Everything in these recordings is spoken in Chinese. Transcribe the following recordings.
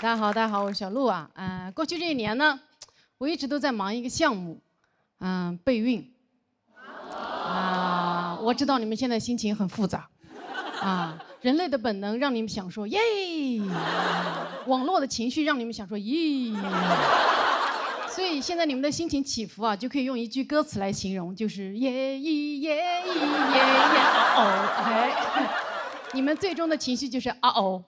大家好，大家好，我是小鹿啊。过去这一年呢，我一直都在忙一个项目，备孕。我知道你们现在心情很复杂，人类的本能让你们想说耶，网络的情绪让你们想说咦，所以现在你们的心情起伏啊，就可以用一句歌词来形容，就是耶咦耶咦耶耶哦，你们最终的情绪就是啊哦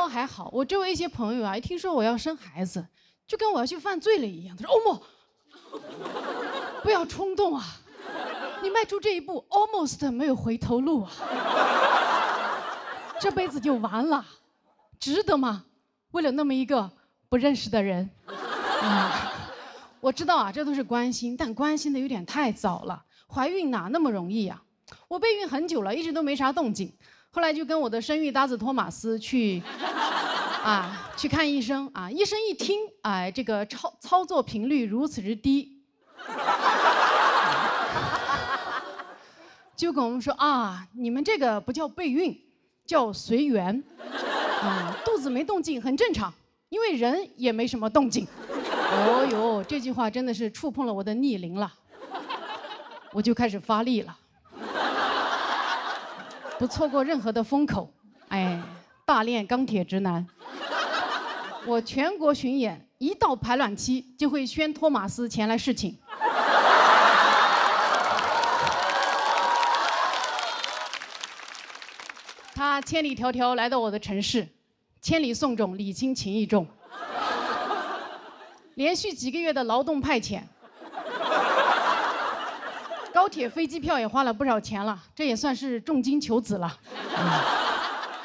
还好，我周围一些朋友啊，一听说我要生孩子，就跟我要去犯罪了一样。他说：“欧莫，不要冲动啊，你迈出这一步 ，almost 没有回头路啊，这辈子就完了，值得吗？为了那么一个不认识的人，我知道啊，这都是关心，但关心的有点太早了。怀孕哪那么容易呀？我备孕很久了，一直都没啥动静。后来就跟我的生育搭子托马斯去看医生啊，医生一听，这个操作频率如此之低，就跟我们说你们这个不叫备孕，叫随缘，肚子没动静很正常，因为人也没什么动静。哦呦，这句话真的是触碰了我的逆鳞了，我就开始发力了，不错过任何的风口，大练钢铁直男。我全国巡演，一到排卵期就会宣托马斯前来侍寝。他千里迢迢来到我的城市，千里送种，礼轻情意重。连续几个月的劳动派遣，高铁飞机票也花了不少钱了，这也算是重金求子了。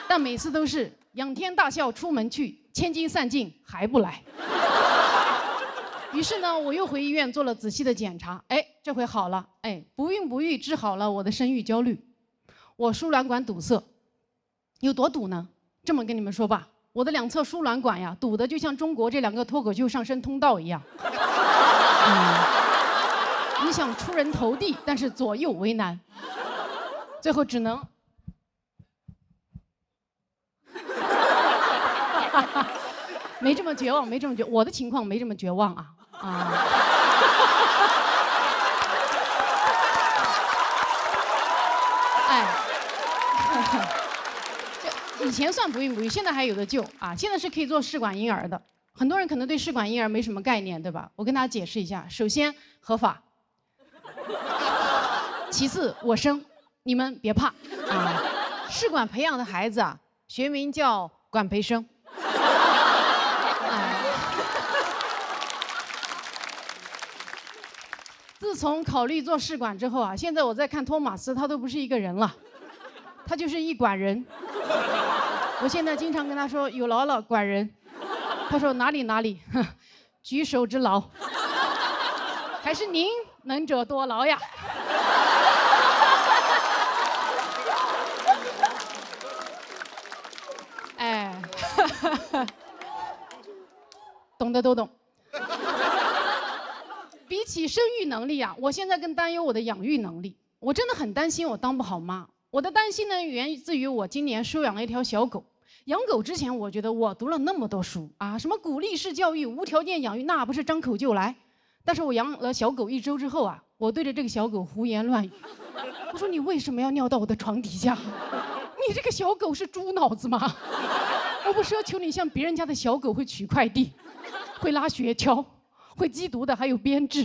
但每次都是仰天大笑出门去，千金散尽还不来。于是呢，我又回医院做了仔细的检查，这回好了，不孕不育治好了我的生育焦虑。我输卵管堵塞，有多堵呢？这么跟你们说吧，我的两侧输卵管呀，堵得就像中国这2个脱口秀上升通道一样。你想出人头地，但是左右为难，最后只能。没这么绝望，没这么绝，我的情况没这么绝望这以前算不孕不育，现在还有的救现在是可以做试管婴儿的。很多人可能对试管婴儿没什么概念，对吧？我跟大家解释一下，首先合法，其次我生，你们别怕试管培养的孩子学名叫管培生。自从考虑做试管之后现在我在看托马斯，他都不是一个人了，他就是一管人。我现在经常跟他说有劳了，管人。他说哪里哪里，举手之劳，还是您能者多劳呀。懂的都懂。比起生育能力我现在更担忧我的养育能力。我真的很担心我当不好妈。我的担心呢，源自于我今年收养了一条小狗。养狗之前，我觉得我读了那么多书什么鼓励式教育、无条件养育，那不是张口就来。但是我养了小狗1周之后我对着这个小狗胡言乱语。我说你为什么要尿到我的床底下？你这个小狗是猪脑子吗？我不奢求你像别人家的小狗会取快递，会拉雪橇，会缉毒的，还有编制。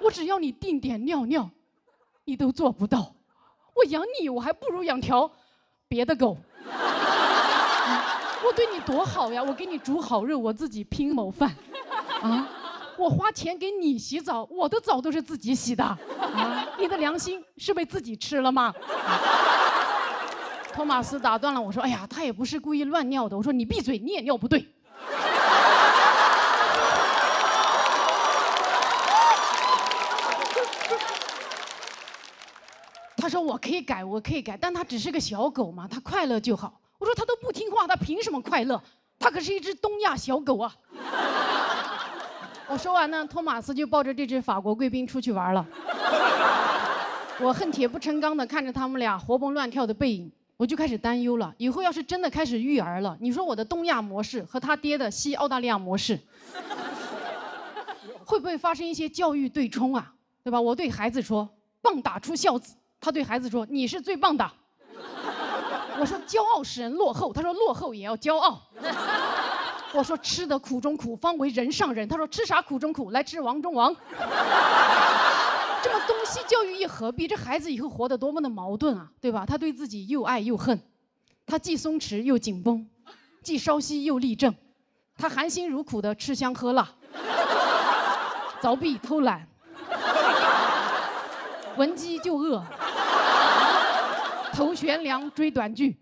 我只要你定点尿尿，你都做不到。我养你，我还不如养条别的狗。我对你多好呀！我给你煮好肉，我自己拼某饭。我花钱给你洗澡，我的澡都是自己洗的。你的良心是被自己吃了吗？托马斯打断了我说：“哎呀，他也不是故意乱尿的。”我说：“你闭嘴，你也尿不对。”他说：“我可以改，我可以改，但他只是个小狗嘛，他快乐就好。”我说：“他都不听话，他凭什么快乐？他可是一只东亚小狗啊！”我说完呢，托马斯就抱着这只法国贵宾出去玩了。我恨铁不成钢地看着他们俩活蹦乱跳的背影，我就开始担忧了。以后要是真的开始育儿了，你说我的东亚模式和他爹的西澳大利亚模式，会不会发生一些教育对冲啊？对吧？我对孩子说“棒打出孝子”，他对孩子说“你是最棒的”。我说“骄傲使人落后”，他说“落后也要骄傲”。我说“吃得苦中苦，方为人上人”，他说“吃啥苦中苦，来吃王中王”。这么东西教育一合璧，这孩子以后活得多么的矛盾啊，对吧？他对自己又爱又恨，他既松弛又紧绷，既稍息又立正，他含辛茹苦的吃香喝辣，凿壁偷懒，闻鸡就饿，头悬梁追短剧。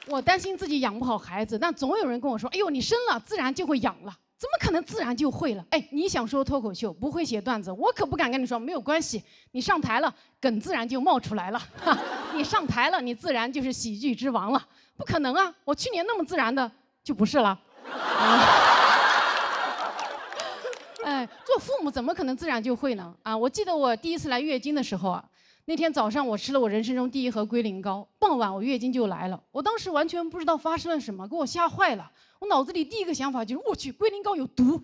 我担心自己养不好孩子，但总有人跟我说：“哎呦，你生了自然就会养了，怎么可能自然就会了？”哎，你想说脱口秀，不会写段子，我可不敢跟你说没有关系，你上台了，梗自然就冒出来了。你上台了，你自然就是喜剧之王了，不可能啊！我去年那么自然的就不是了。哎，做父母怎么可能自然就会呢？啊，我记得我第一次来月经的时候啊。那天早上我吃了我人生中第一盒龟苓膏，傍晚我月经就来了。我当时完全不知道发生了什么，给我吓坏了。我脑子里第一个想法就是我去，龟苓膏有毒。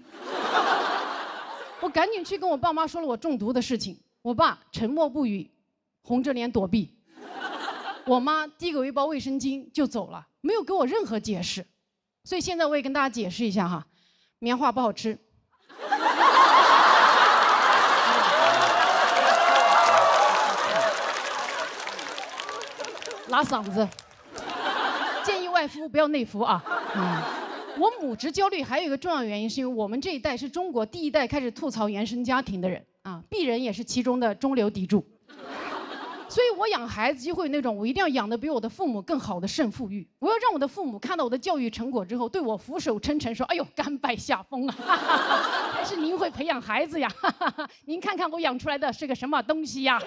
我赶紧去跟我爸妈说了我中毒的事情。我爸沉默不语，红着脸躲避。我妈递给我一包卫生巾就走了，没有给我任何解释。所以现在我也跟大家解释一下哈，棉花不好吃。拉嗓子，建议外敷不要内服啊。我母职焦虑还有一个重要原因，是因为我们这一代是中国第一代开始吐槽原生家庭的人啊，鄙人也是其中的中流砥柱。所以我养孩子就会有那种我一定要养得比我的父母更好的胜负欲，我要让我的父母看到我的教育成果之后，对我俯首称臣，说：“哎呦，甘拜下风啊！还是您会培养孩子呀！您看看我养出来的是个什么东西呀！”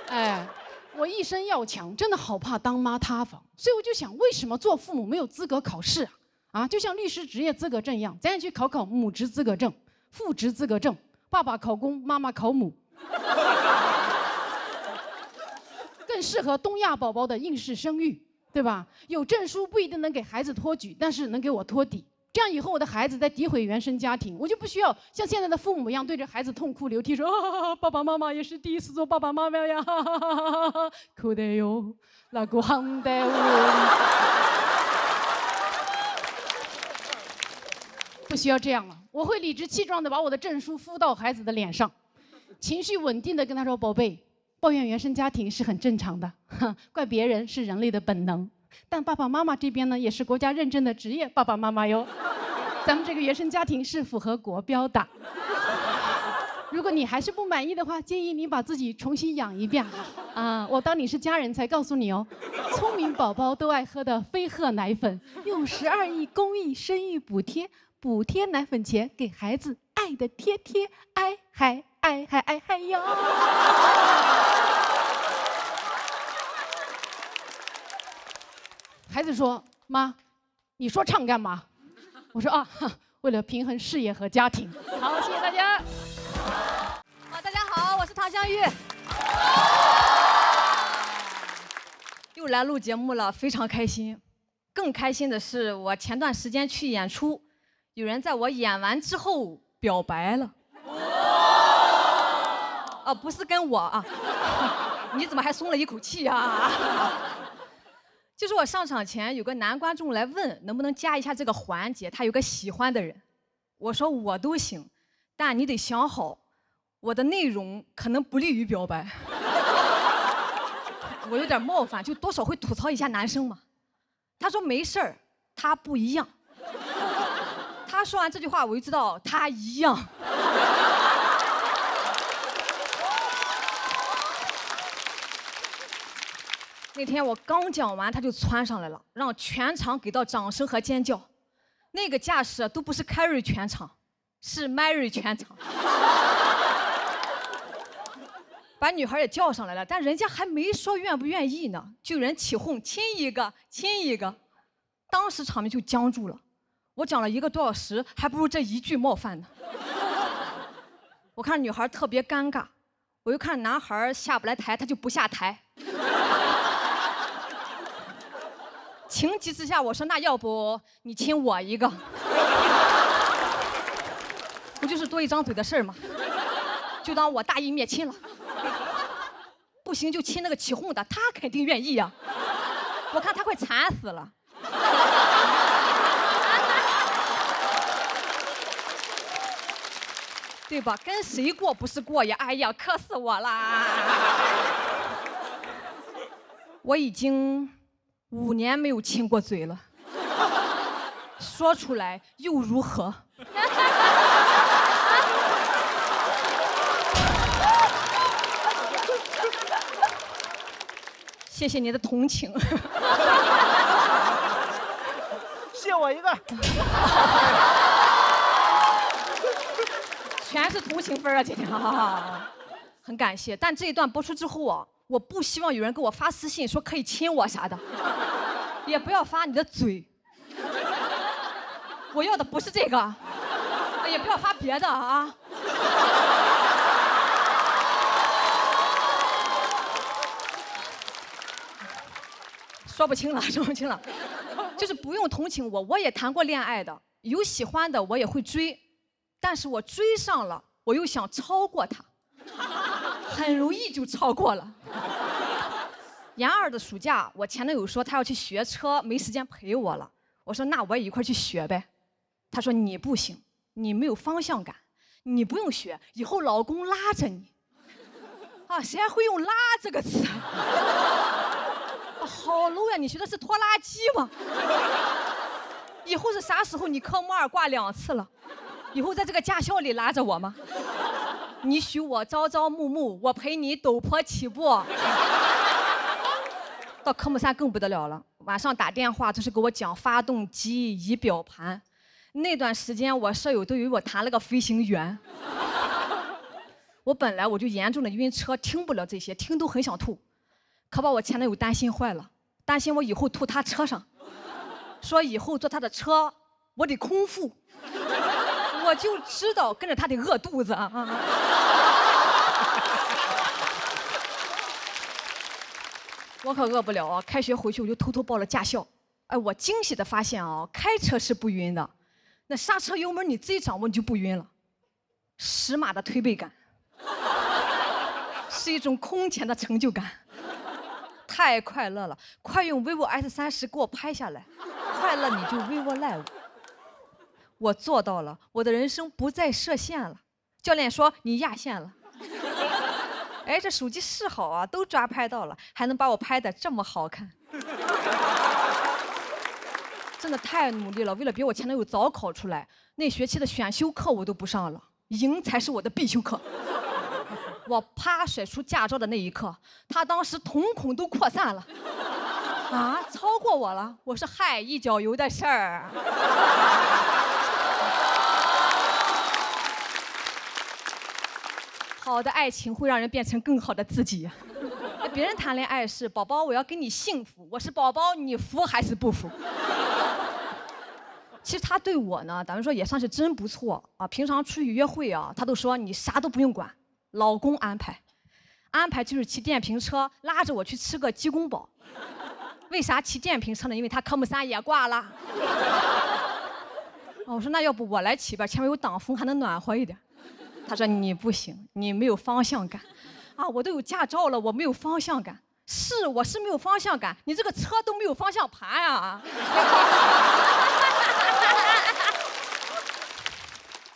哎，我一生要强，真的好怕当妈塌房，所以我就想，为什么做父母没有资格考试啊？啊，就像律师执业资格证一样，咱也去考考母职资格证、父职资格证，爸爸考公，妈妈考母，更适合东亚宝宝的应试生育，对吧？有证书不一定能给孩子托举，但是能给我托底。这样以后我的孩子在诋毁原生家庭，我就不需要像现在的父母一样对着孩子痛哭流涕说啊，爸爸妈妈也是第一次做爸爸妈妈呀，哭得哟，那个行得不需要这样了，我会理直气壮地把我的证书敷到孩子的脸上，情绪稳定地跟他说：“宝贝，抱怨原生家庭是很正常的，怪别人是人类的本能。但爸爸妈妈这边呢，也是国家认证的职业爸爸妈妈哟。咱们这个原生家庭是符合国标的。如果你还是不满意的话，建议你把自己重新养一遍啊！我当你是家人才告诉你哦。聪明宝宝都爱喝的飞鹤奶粉，用12亿公益生育补贴，补贴奶粉钱给孩子爱的贴贴，爱嗨爱嗨爱嗨哟。孩子说：“妈，你说唱干嘛？”我说：“啊，为了平衡事业和家庭。”好，谢谢大家。大家好，我是唐湘玉。又来录节目了，非常开心。更开心的是，我前段时间去演出，有人在我演完之后表白了。不是跟我啊，你怎么还松了一口气啊？就是我上场前有个男观众来问能不能加一下这个环节，他有个喜欢的人，我说我都行，但你得想好，我的内容可能不利于表白。我有点冒犯，就多少会吐槽一下男生嘛。他说没事儿，他不一样。他说完这句话，我就知道他一样。那天我刚讲完，他就窜上来了，让全场给到掌声和尖叫。那个架势都不是 carry 全场，是 marry 全场。把女孩也叫上来了，但人家还没说愿不愿意呢，就有人起哄亲一个，亲一个。当时场面就僵住了。我讲了1个多小时，还不如这一句冒犯呢。我看女孩特别尴尬，我又看男孩下不来台，他就不下台。情急之下，我说那要不你亲我一个，不就是多一张嘴的事儿吗？就当我大义灭亲了。不行就亲那个起哄的，他肯定愿意呀。我看他快惨死了。对吧？跟谁过不是过呀？哎呀，渴死我啦！我已经5年没有亲过嘴了，说出来又如何？谢谢你的同情。谢我一个。全是同情分啊，今天很感谢。但这一段播出之后啊，我不希望有人给我发私信说可以亲我啥的，也不要发你的嘴，我要的不是这个，也不要发别的啊。说不清了，说不清了，就是不用同情我，我也谈过恋爱的，有喜欢的我也会追。但是我追上了，我又想超过他，很容易就超过了。研2的暑假，我前男友说他要去学车，没时间陪我了。我说那我也一块去学呗。他说你不行，你没有方向感，你不用学，以后老公拉着你。啊，谁还会用拉这个词？好 low 呀！你学的是拖拉机吗？以后是啥时候？你科目2挂2次了。以后在这个驾校里拉着我吗？你许我朝朝暮暮，我陪你陡坡起步。到科目3更不得了了，晚上打电话就是给我讲发动机、仪表盘。那段时间我舍友都以为我谈了个飞行员。我本来我就严重的晕车，听不了这些，听都很想吐，可把我前男友担心坏了，担心我以后吐他车上，说以后坐他的车我得空腹。我就知道跟着他得饿肚子啊！我可饿不了啊！开学回去我就偷偷报了驾校。哎，我惊喜的发现啊，开车是不晕的，那刹车油门你自己掌握你就不晕了。10码的推背感，是一种空前的成就感，太快乐了！快用 vivo S30给我拍下来，快乐你就 vivo Live。我做到了，我的人生不再设限了。教练说你压线了。哎，这手机是好啊，都抓拍到了，还能把我拍得这么好看，真的太努力了。为了比我前男友早考出来，那学期的选修课我都不上了，赢才是我的必修课。我啪甩出驾照的那一刻，他当时瞳孔都扩散了。啊，超过我了！我说嗨，一脚油的事儿。好的爱情会让人变成更好的自己。别人谈恋爱是宝宝，我要跟你幸福，我是宝宝，你服还是不服？其实他对我呢，咱们说也算是真不错啊。平常出去约会啊，他都说你啥都不用管，老公安排。安排就是骑电瓶车拉着我去吃个鸡公煲。为啥骑电瓶车呢？因为他科目3也挂了。我说那要不我来骑吧，前面有挡风，还能暖和一点。他说你不行，你没有方向感。啊，我都有驾照了，我没有方向感。是，我是没有方向感，你这个车都没有方向盘呀。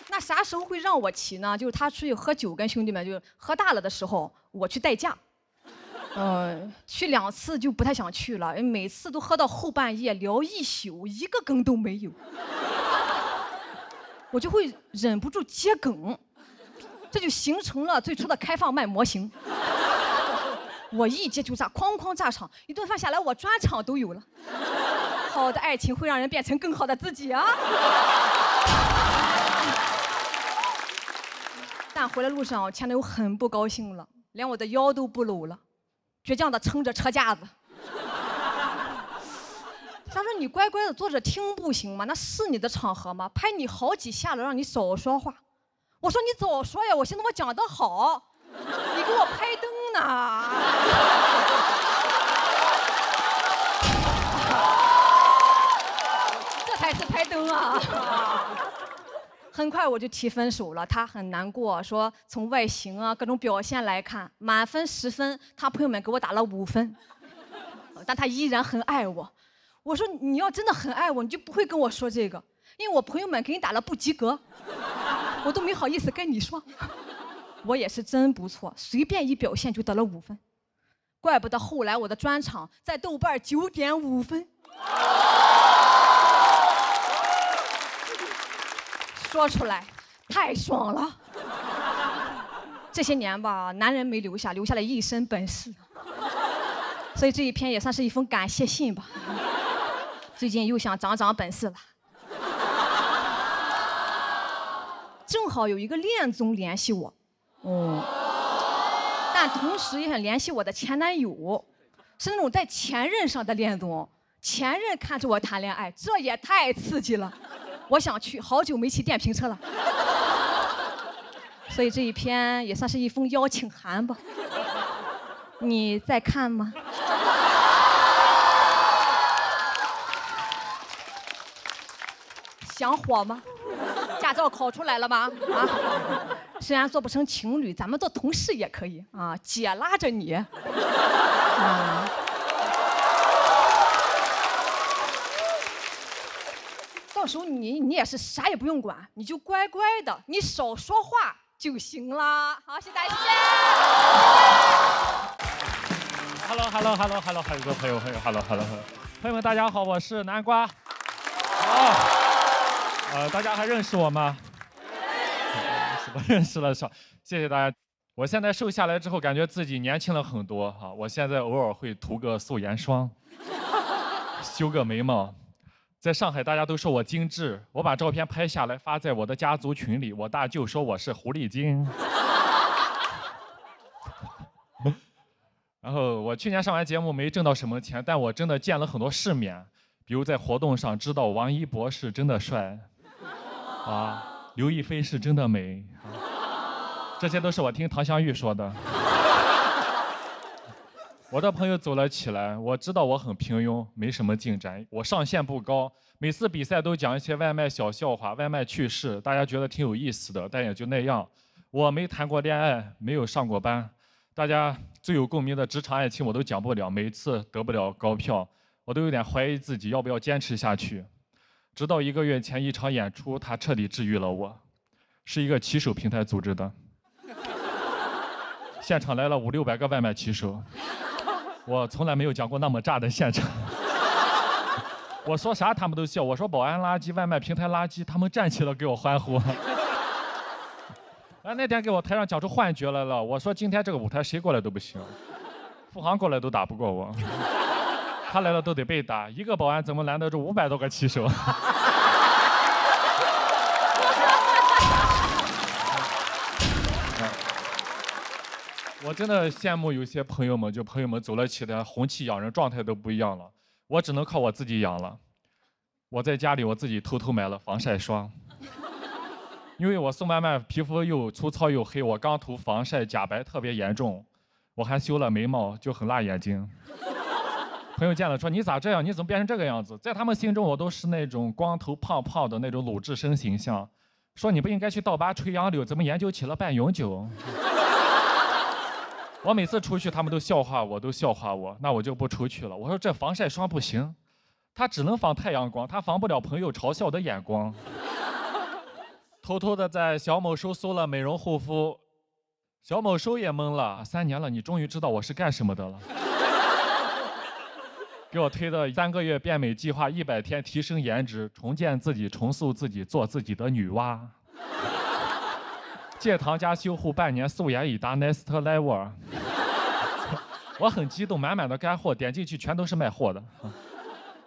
那啥时候会让我骑呢？就是他出去喝酒，跟兄弟们就喝大了的时候，我去代驾。去2次就不太想去了，每次都喝到后半夜聊一宿，一个梗都没有。我就会忍不住接梗，这就形成了最初的开放麦模型。我一接就炸，哐哐炸场，一顿饭下来我专场都有了。好的爱情会让人变成更好的自己啊！但回来路上，前男友很不高兴了，连我的腰都不搂了，倔强地撑着车架子。他说你乖乖的坐着听不行吗？那是你的场合吗？拍你好几下了，让你少说话。我说你早说呀，我寻思我讲得好，你给我拍灯呢。这才是拍灯啊！很快我就提分手了，他很难过，说从外形啊各种表现来看，满分10分，他朋友们给我打了5分，但他依然很爱我。我说你要真的很爱我，你就不会跟我说这个，因为我朋友们给你打了不及格，我都没好意思跟你说。我也是真不错，随便一表现就得了5分，怪不得后来我的专场在豆瓣9.5分。说出来太爽了。这些年吧，男人没留下，留下了一身本事，所以这一篇也算是一封感谢信吧。最近又想长长本事了。正好有一个恋综联系我，但同时也很联系我的前男友，是那种在前任上的恋综，前任看着我谈恋爱，这也太刺激了。我想去，好久没骑电瓶车了，所以这一篇也算是一封邀请函吧。你在看吗？想火吗？驾照考出来了吗？啊，虽然做不成情侣，咱们做同事也可以啊。姐拉着你，啊。到时候你也是啥也不用管，你就乖乖的，你少说话就行了。好，谢谢大家。Hello，很多朋友，Hello，朋友们大家好，我是南瓜。大家还认识我吗？是吧？认识了，谢谢大家。我现在瘦下来之后，感觉自己年轻了很多哈。我现在偶尔会涂个素颜霜，修个眉毛。在上海，大家都说我精致，我把照片拍下来发在我的家族群里，我大舅说我是狐狸精。然后我去年上完节目没挣到什么钱，但我真的见了很多世面，比如在活动上知道王一博是真的帅，刘亦菲是真的美，这些都是我听唐湘玉说的。我的朋友走了起来，我知道我很平庸，没什么进展，我上限不高，每次比赛都讲一些外卖小笑话、外卖趣事，大家觉得挺有意思的，但也就那样。我没谈过恋爱，没有上过班，大家最有共鸣的职场爱情我都讲不了，每次得不了高票，我都有点怀疑自己要不要坚持下去。直到1个月前一场演出，它彻底治愈了我，是一个骑手平台组织的，现场来了500-600个外卖骑手。我从来没有讲过那么炸的现场，我说啥他们都笑，我说保安垃圾、外卖平台垃圾，他们站起来给我欢呼。那天给我台上讲出幻觉来了，我说今天这个舞台谁过来都不行，付航过来都打不过我，他来了都得被打，一个保安怎么拦得住500多个骑手？我真的羡慕有些朋友们，就朋友们走了起来，红气养人，状态都不一样了。我只能靠我自己养了。我在家里我自己偷偷买了防晒霜，因为我送外卖，皮肤又粗糙又黑，我刚涂防晒假白特别严重，我还修了眉毛，就很辣眼睛。朋友见了说：“你咋这样？你怎么变成这个样子？”在他们心中，我都是那种光头胖胖的那种鲁智深形象，说你不应该去倒拔垂杨柳，怎么研究起了半永久？我每次出去，他们都笑话我，那我就不出去了。我说这防晒霜不行，它只能防太阳光，它防不了朋友嘲笑的眼光。偷偷的在小某书搜了美容护肤，小某书也懵了，3年了，你终于知道我是干什么的了。给我推的3个月变美计划，100天提升颜值，重建自己，重塑自己，做自己的女娲。戒糖加修护半年，素颜已达 next level。我很激动，满满的干货，点进去全都是卖货的。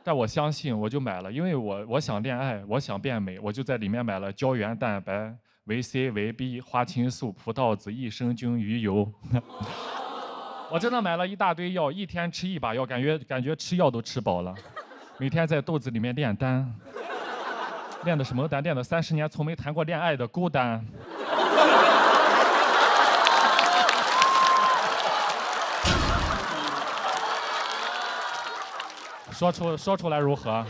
但我相信，我就买了，因为我想恋爱，我想变美，我就在里面买了胶原蛋白、维 C、维 B、花青素、葡萄籽、益生菌、鱼油。我真的买了一大堆药，一天吃1把药，感觉吃药都吃饱了。每天在肚子里面炼丹，练的什么丹？练的30年从没谈过恋爱的孤单。说出来如何？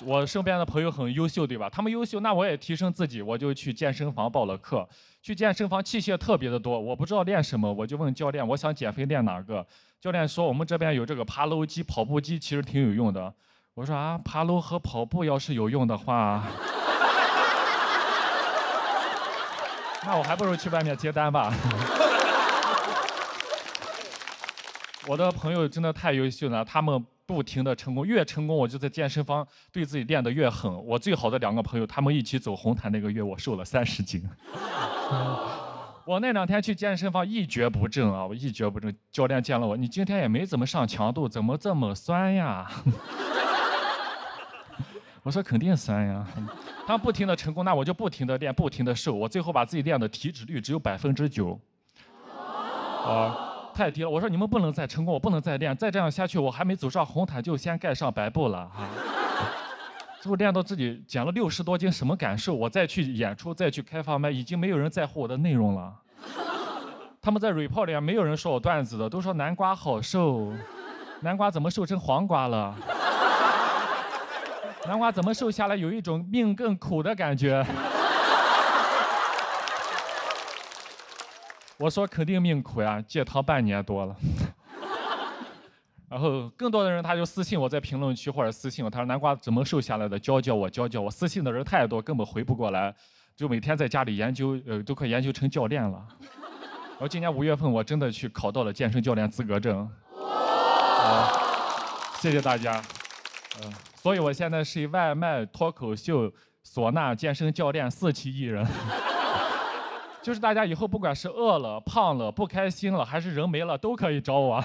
我身边的朋友很优秀，对吧？他们优秀，那我也提升自己，我就去健身房报了课。去健身房器械特别的多，我不知道练什么，我就问教练，我想减肥练哪个？教练说我们这边有这个爬楼机、跑步机，其实挺有用的。我说啊，爬楼和跑步要是有用的话，那我还不如去外面接单吧。我的朋友真的太优秀了，他们不停的成功，越成功我就在健身房对自己练得越狠。我最好的2个朋友，他们一起走红毯那个月，我瘦了30斤。我那2天去健身房一蹶不振啊，我一蹶不振。教练见了我，你今天也没怎么上强度，怎么这么酸呀？我说肯定酸呀。他们不停的成功，那我就不停的练，不停的瘦，我最后把自己练的体脂率只有9%。太低了，我说你们不能再成功，我不能再练，再这样下去，我还没走上红毯就先盖上白布了哈。最后练到自己减了60多斤，什么感受？我再去演出，再去开放麦，已经没有人在乎我的内容了。他们在 report 里面没有人说我段子的，都说南瓜好瘦，南瓜怎么瘦成黄瓜了？南瓜怎么瘦下来有一种命更苦的感觉？我说肯定命苦呀，戒糖半年多了。然后更多的人他就私信我在评论区或者私信我，他说南瓜怎么瘦下来的，教教我，教教我。私信的人太多，根本回不过来，就每天在家里研究，都快研究成教练了。然后今年5月份我真的去考到了健身教练资格证。谢谢大家。所以我现在是一外卖、脱口秀、唢呐、健身教练4期艺人。就是大家以后不管是饿了、胖了、不开心了，还是人没了，都可以找我。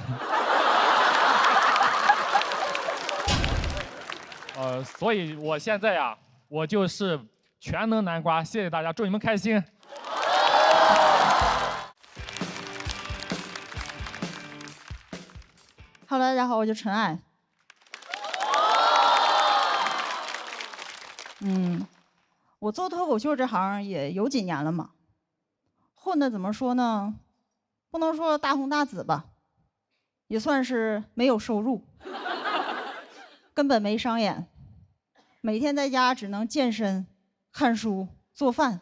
所以我现在呀，我就是全能南瓜。谢谢大家，祝你们开心。Hello， 大家好，我叫陈爱。我做脱口秀这行也有几年了嘛。混的怎么说呢？不能说大红大紫吧，也算是没有收入，根本没商演，每天在家只能健身、看书、做饭。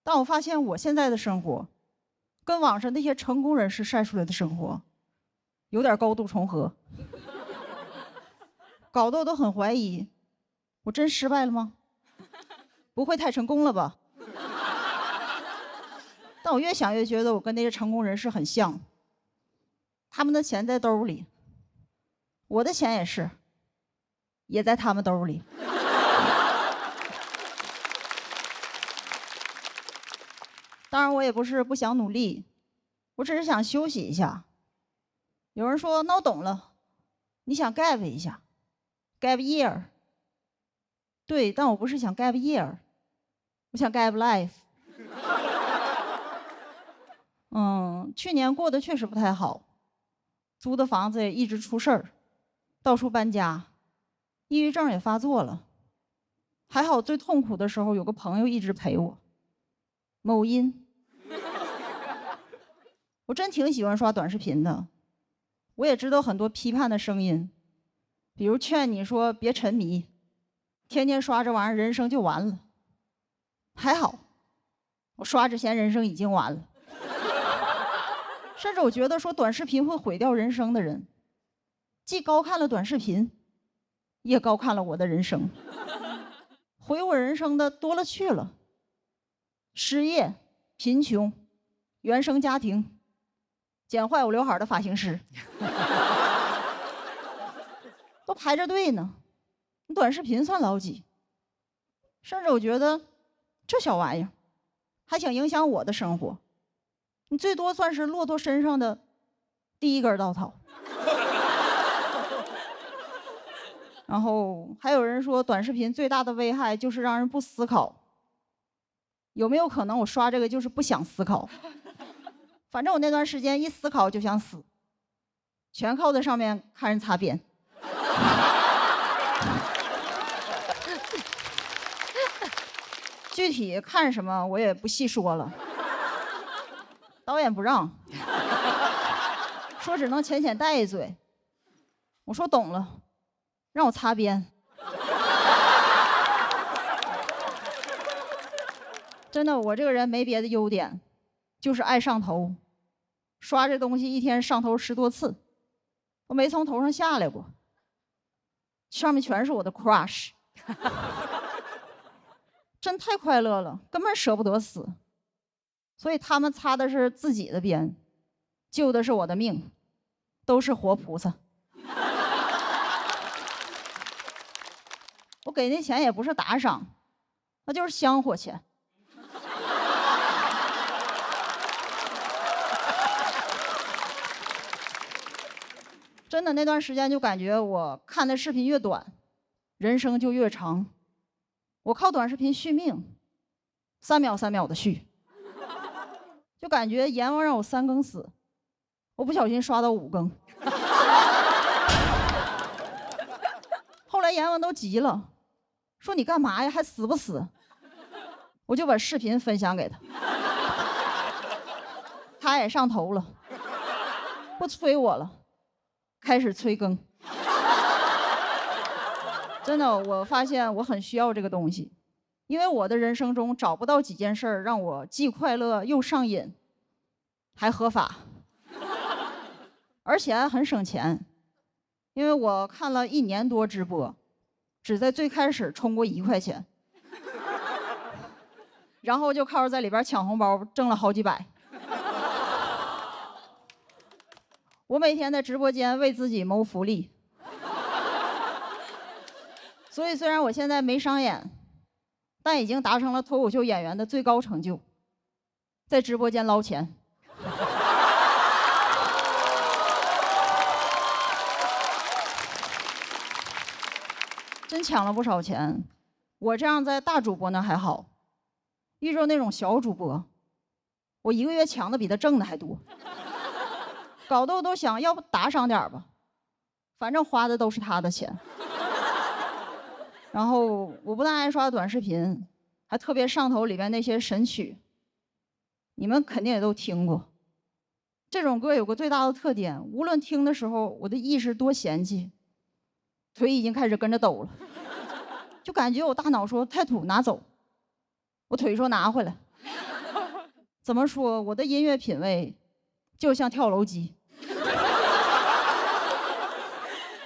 但我发现我现在的生活，跟网上那些成功人士晒出来的生活，有点高度重合，搞得我都很怀疑，我真失败了吗？不会太成功了吧？但我越想越觉得我跟那些成功人士很像，他们的钱在兜里，我的钱也是，也在他们兜里。当然，我也不是不想努力，我只是想休息一下。有人说，那我懂了，你想 gap 一下 ，gap year。对，但我不是想 gap year， 我想 gap life。去年过得确实不太好，租的房子也一直出事儿，到处搬家，抑郁症也发作了。还好最痛苦的时候有个朋友一直陪我，某音。我真挺喜欢刷短视频的，我也知道很多批判的声音，比如劝你说别沉迷，天天刷这玩意儿人生就完了。还好，我刷之前人生已经完了。甚至我觉得说短视频会毁掉人生的人，既高看了短视频，也高看了我的人生。毁我人生的多了去了，失业、贫穷、原生家庭、剪坏我刘海的发型师，都排着队呢。你短视频算老几？甚至我觉得这小玩意儿还想影响我的生活，你最多算是骆驼身上的第一根稻草。然后还有人说短视频最大的危害就是让人不思考，有没有可能我刷这个就是不想思考？反正我那段时间一思考就想死，全靠在上面看人擦边。具体看什么我也不细说了，导演不让，说只能浅浅带一嘴。我说懂了，让我擦边。真的，我这个人没别的优点，就是爱上头。刷这东西一天上头10多次，我没从头上下来过，上面全是我的 crush。真太快乐了，根本舍不得死。所以他们擦的是自己的边，救的是我的命，都是活菩萨。我给那钱也不是打赏，那就是香火钱。真的，那段时间就感觉我看的视频越短，人生就越长。我靠短视频续命，3秒3秒的续，就感觉阎王让我3更死，我不小心刷到5更。后来阎王都急了，说你干嘛呀，还死不死？我就把视频分享给他，他也上头了，不催我了，开始催更。真的，我发现我很需要这个东西，因为我的人生中找不到几件事儿让我既快乐又上瘾，还合法，而且还很省钱。因为我看了1年多直播，只在最开始充过1块钱，然后就靠着在里边抢红包挣了好几百。我每天在直播间为自己谋福利。所以虽然我现在没商演，但已经达成了脱口秀演员的最高成就，在直播间捞钱。真抢了不少钱。我这样在大主播呢还好，遇着那种小主播，我1个月抢的比他挣的还多，搞得我都想要不打赏点吧，反正花的都是他的钱。然后我不但爱刷短视频，还特别上头里边那些神曲，你们肯定也都听过。这种歌有个最大的特点，无论听的时候我的意识多嫌弃，腿已经开始跟着抖了，就感觉我大脑说太土拿走，我腿说拿回来。怎么说，我的音乐品味就像跳楼机。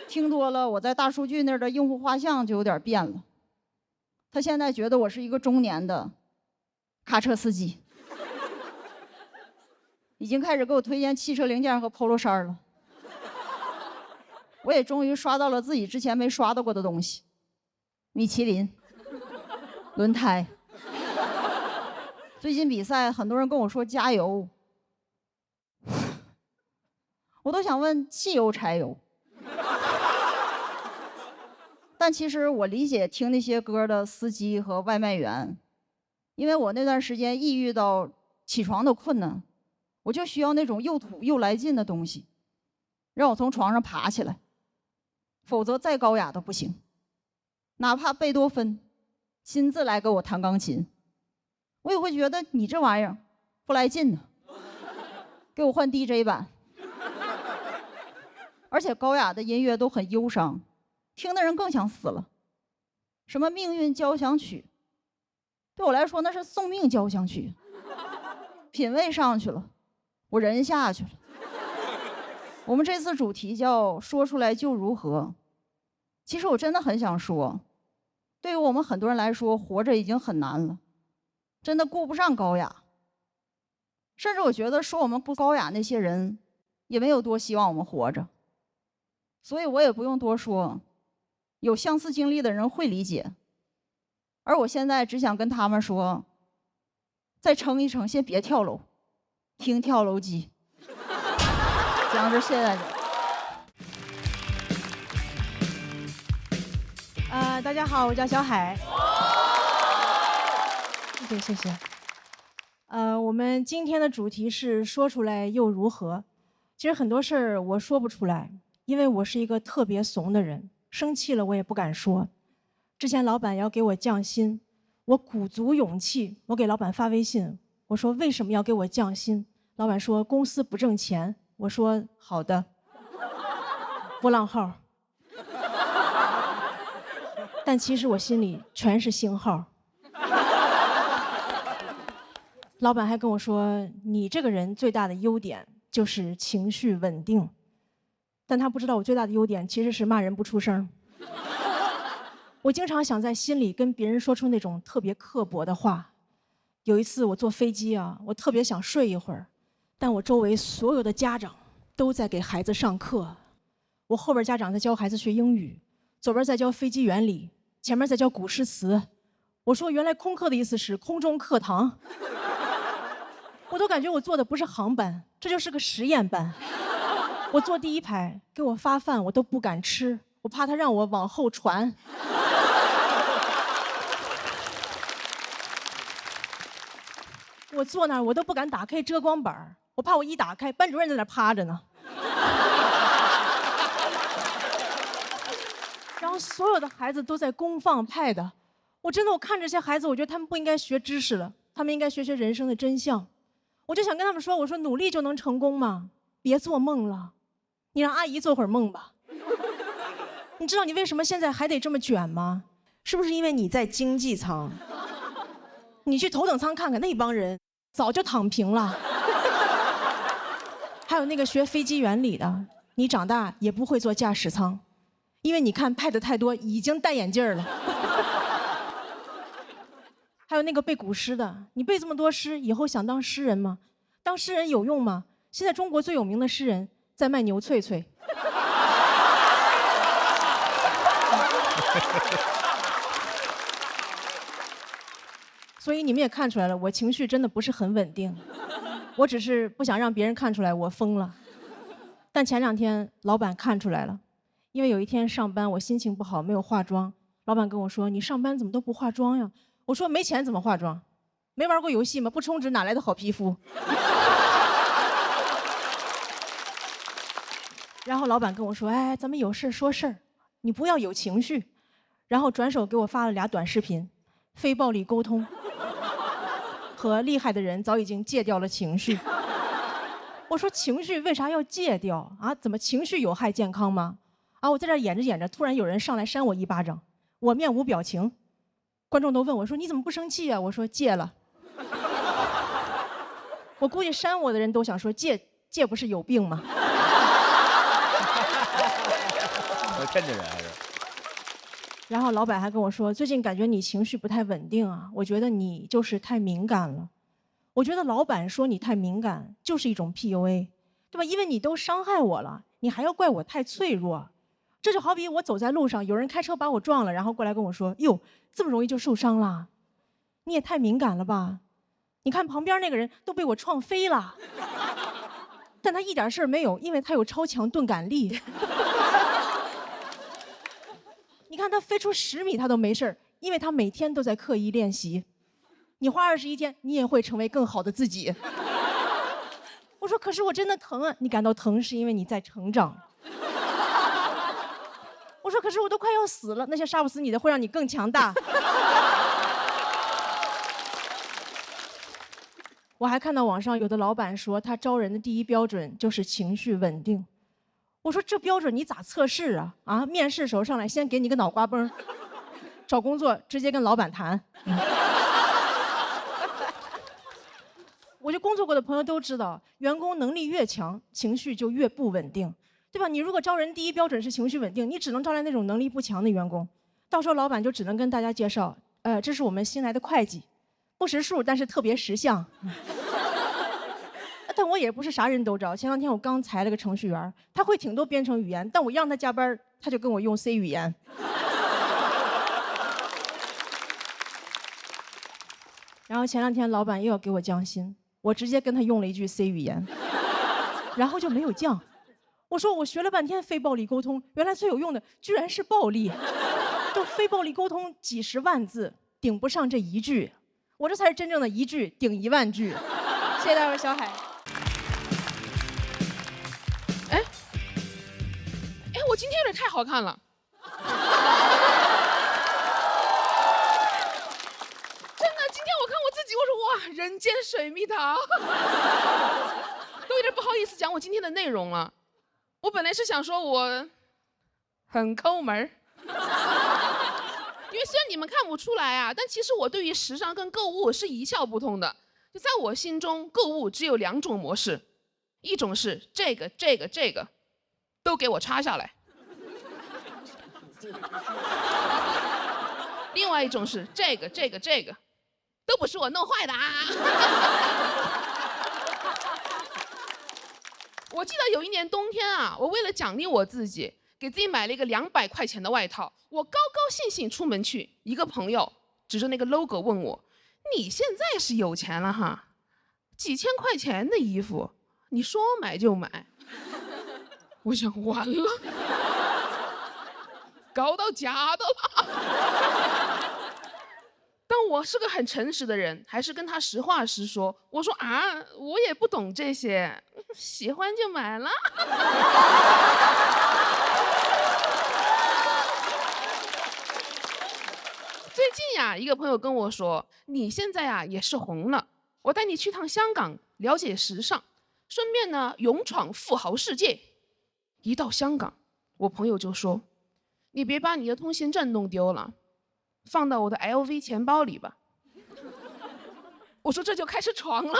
听多了，我在大数据那儿的用户画像就有点变了。他现在觉得我是一个中年的卡车司机，已经开始给我推荐汽车零件和 polo 衫了。我也终于刷到了自己之前没刷到过的东西，米其林、轮胎。最近比赛，很多人跟我说加油，我都想问汽油、柴油。但其实我理解听那些歌的司机和外卖员，因为我那段时间抑郁到起床都困难，我就需要那种又土又来劲的东西，让我从床上爬起来，否则再高雅都不行。哪怕贝多芬亲自来给我弹钢琴，我也会觉得你这玩意儿不来劲呢，给我换 DJ 版。而且高雅的音乐都很忧伤，听的人更想死了。什么命运交响曲，对我来说那是送命交响曲。品味上去了，我人下去了。我们这次主题叫说出来就如何。其实我真的很想说，对于我们很多人来说，活着已经很难了，真的顾不上高雅。甚至我觉得说我们不高雅那些人，也没有多希望我们活着。所以我也不用多说，有相似经历的人会理解。而我现在只想跟他们说，再撑一撑，先别跳楼，听跳楼机。讲到这，谢谢大家。大家好，我叫小海。谢谢谢谢。我们今天的主题是说出来又如何？其实很多事儿我说不出来，因为我是一个特别怂的人，生气了我也不敢说。之前老板要给我降薪，我鼓足勇气，我给老板发微信，我说为什么要给我降薪？老板说公司不挣钱。我说好的。波浪号。但其实我心里全是星号。老板还跟我说，你这个人最大的优点就是情绪稳定，但他不知道我最大的优点其实是骂人不出声。我经常想在心里跟别人说出那种特别刻薄的话。有一次我坐飞机啊，我特别想睡一会儿，但我周围所有的家长都在给孩子上课，我后边家长在教孩子学英语，左边在教飞机原理，前面在教古诗词。我说原来空课的意思是空中课堂。我都感觉我坐的不是航班，这就是个实验班。我坐第一排，给我发饭我都不敢吃，我怕他让我往后传。我坐那儿我都不敢打开遮光板，我怕我一打开，班主任在那儿趴着呢。然后所有的孩子都在公放pad，我看着这些孩子，我觉得他们不应该学知识了，他们应该学学人生的真相。我就想跟他们说，我说努力就能成功吗？别做梦了，你让阿姨做会儿梦吧。你知道你为什么现在还得这么卷吗？是不是因为你在经济舱？你去头等舱看看，那帮人早就躺平了。还有那个学飞机原理的，你长大也不会坐驾驶舱，因为你看pad太多，已经戴眼镜了。还有那个背古诗的，你背这么多诗，以后想当诗人吗？当诗人有用吗？现在中国最有名的诗人在卖牛脆脆。所以你们也看出来了，我情绪真的不是很稳定，我只是不想让别人看出来我疯了。但前2天老板看出来了，因为有一天上班我心情不好，没有化妆，老板跟我说：“你上班怎么都不化妆呀？”我说：“没钱怎么化妆？没玩过游戏吗？不充值哪来的好皮肤？”然后老板跟我说：“哎，咱们有事说事儿，你不要有情绪。”然后转手给我发了2短视频，非暴力沟通和厉害的人早已经戒掉了情绪。我说情绪为啥要戒掉啊？怎么情绪有害健康吗？啊！我在这演着演着，突然有人上来扇我一巴掌，我面无表情。观众都问我说：“你怎么不生气啊？”我说：“戒了。”我估计扇我的人都想说：“戒不是有病吗？”我天津人还是。然后老板还跟我说：“最近感觉你情绪不太稳定啊，我觉得你就是太敏感了。”我觉得老板说你太敏感就是一种 PUA， 对吧？因为你都伤害我了，你还要怪我太脆弱。这就好比我走在路上，有人开车把我撞了，然后过来跟我说：“哟，这么容易就受伤了？你也太敏感了吧？你看旁边那个人都被我撞飞了，但他一点事儿没有，因为他有超强钝感力。你看他飞出10米他都没事儿，因为他每天都在刻意练习。你花21天，你也会成为更好的自己。”我说：“可是我真的疼啊！”你感到疼是因为你在成长。我说：“可是我都快要死了，那些杀不死你的会让你更强大。”我还看到网上有的老板说，他招人的第一标准就是情绪稳定。我说：“这标准你咋测试啊？啊，面试时候上来先给你个脑瓜崩，找工作直接跟老板谈。”我就工作过的朋友都知道，员工能力越强，情绪就越不稳定。对吧？你如果招人第一标准是情绪稳定，你只能招来那种能力不强的员工，到时候老板就只能跟大家介绍，这是我们新来的会计，不识数但是特别识相。但我也不是啥人都招。前2天我刚裁了个程序员，他会挺多编程语言，但我让他加班，他就跟我用 C 语言。然后前2天老板又要给我降薪，我直接跟他用了一句 C 语言，然后就没有降。我说我学了半天非暴力沟通，原来最有用的居然是暴力。就非暴力沟通几10万字顶不上这1句，我这才是真正的1句顶1万句。谢谢大家，小海。哎，我今天有点太好看了。真的，今天我看我自己，我说哇，人间水蜜桃，都有点不好意思讲我今天的内容了。我本来是想说我很抠门儿，因为虽然你们看不出来啊，但其实我对于时尚跟购物是一窍不通的。就在我心中，购物只有2种模式，一种是这个都给我插下来，另外一种是这个都不是我弄坏的啊。我记得有一年冬天啊，我为了奖励我自己，给自己买了一个200块钱的外套。我高高兴兴出门去，一个朋友指着那个 logo 问我：“你现在是有钱了哈，几千块钱的衣服，你说买就买。”我想完了，搞到假的了。但我是个很诚实的人，还是跟他实话实说。我说啊，我也不懂这些，喜欢就买了。最近呀，一个朋友跟我说，你现在呀也是红了，我带你去趟香港，了解时尚，顺便呢勇闯富豪世界。一到香港，我朋友就说，你别把你的通行证弄丢了，放到我的 LV 钱包里吧。我说这就开始闯了。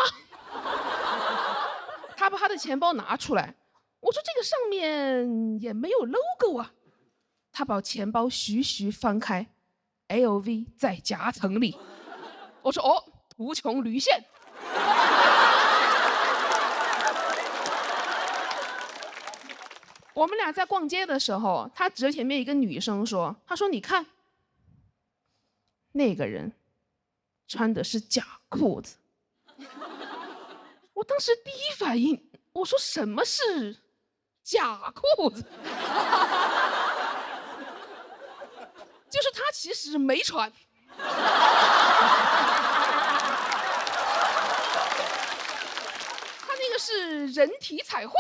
他把他的钱包拿出来，我说这个上面也没有 logo 啊。他把钱包徐徐翻开， LV 在夹层里。我说哦，图穷驴现。我们俩在逛街的时候，他指着前面一个女生说：“他说你看，那个人穿的是假裤子。”我当时第一反应，我说什么是假裤子？就是他其实没穿。他那个是人体彩绘。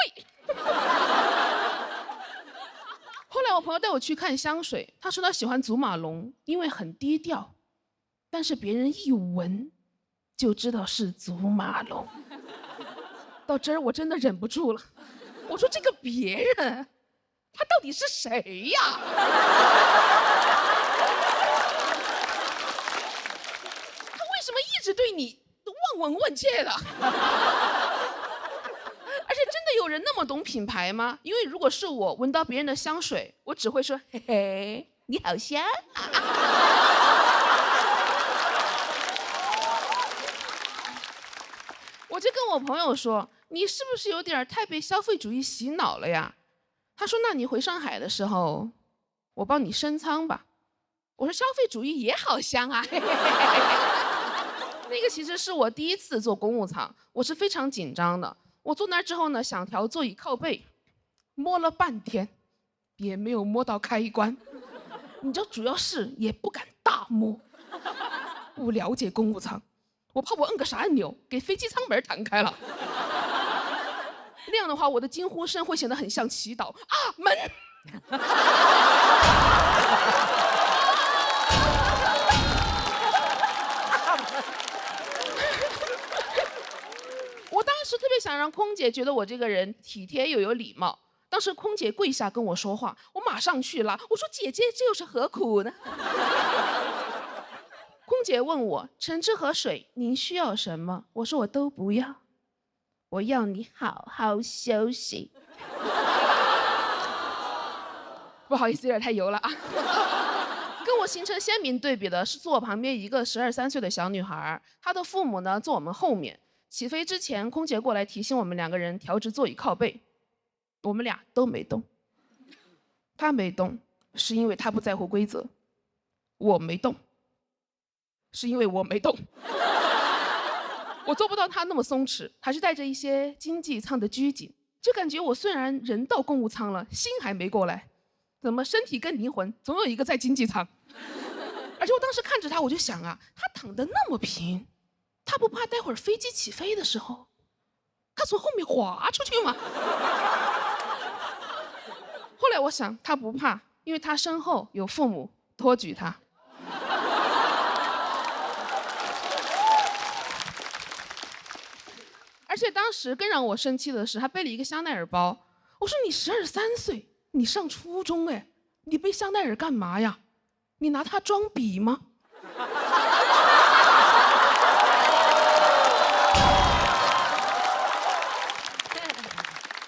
后来我朋友带我去看香水，他说他喜欢祖马龙，因为很低调，但是别人一闻就知道是祖马龙。到这儿我真的忍不住了，我说这个别人，他到底是谁呀？他为什么一直对你望闻问切的？而且真的有人那么懂品牌吗？因为如果是我闻到别人的香水，我只会说嘿嘿，你好香啊。我就跟我朋友说，你是不是有点太被消费主义洗脑了呀？他说那你回上海的时候，我帮你升舱吧。我说消费主义也好香啊。那个其实是我第一次坐公务舱，我是非常紧张的。我坐那儿之后呢，想调座椅靠背，摸了半天，也没有摸到开关。你知道，主要是也不敢大摸。不了解公务舱，我怕我摁个啥按钮，给飞机舱门弹开了。那样的话，我的惊呼声会显得很像祈祷啊！门。我当时特别想让空姐觉得我这个人体贴又有礼貌。当时空姐跪下跟我说话，我马上去了。我说姐姐，这又是何苦呢？空姐问我橙汁和水您需要什么？我说我都不要，我要你好好休息。不好意思，有点太油了啊。跟我形成鲜明对比的是坐我旁边一个12、13岁的小女孩，她的父母呢坐我们后面。起飞之前，空姐过来提醒我们2个人调直座椅靠背，我们俩都没动。她没动，是因为她不在乎规则；我没动，是因为我没动。我做不到她那么松弛，还是带着一些经济舱的拘谨，就感觉我虽然人到公务舱了，心还没过来，怎么身体跟灵魂总有一个在经济舱？而且我当时看着她，我就想啊，她躺得那么平，她不怕待会儿飞机起飞的时候，她从后面滑出去吗？后来我想他不怕，因为他身后有父母托举他。而且当时更让我生气的是，他背了一个香奈儿包。我说你12、13岁，你上初中哎，你背香奈儿干嘛呀？你拿它装逼吗？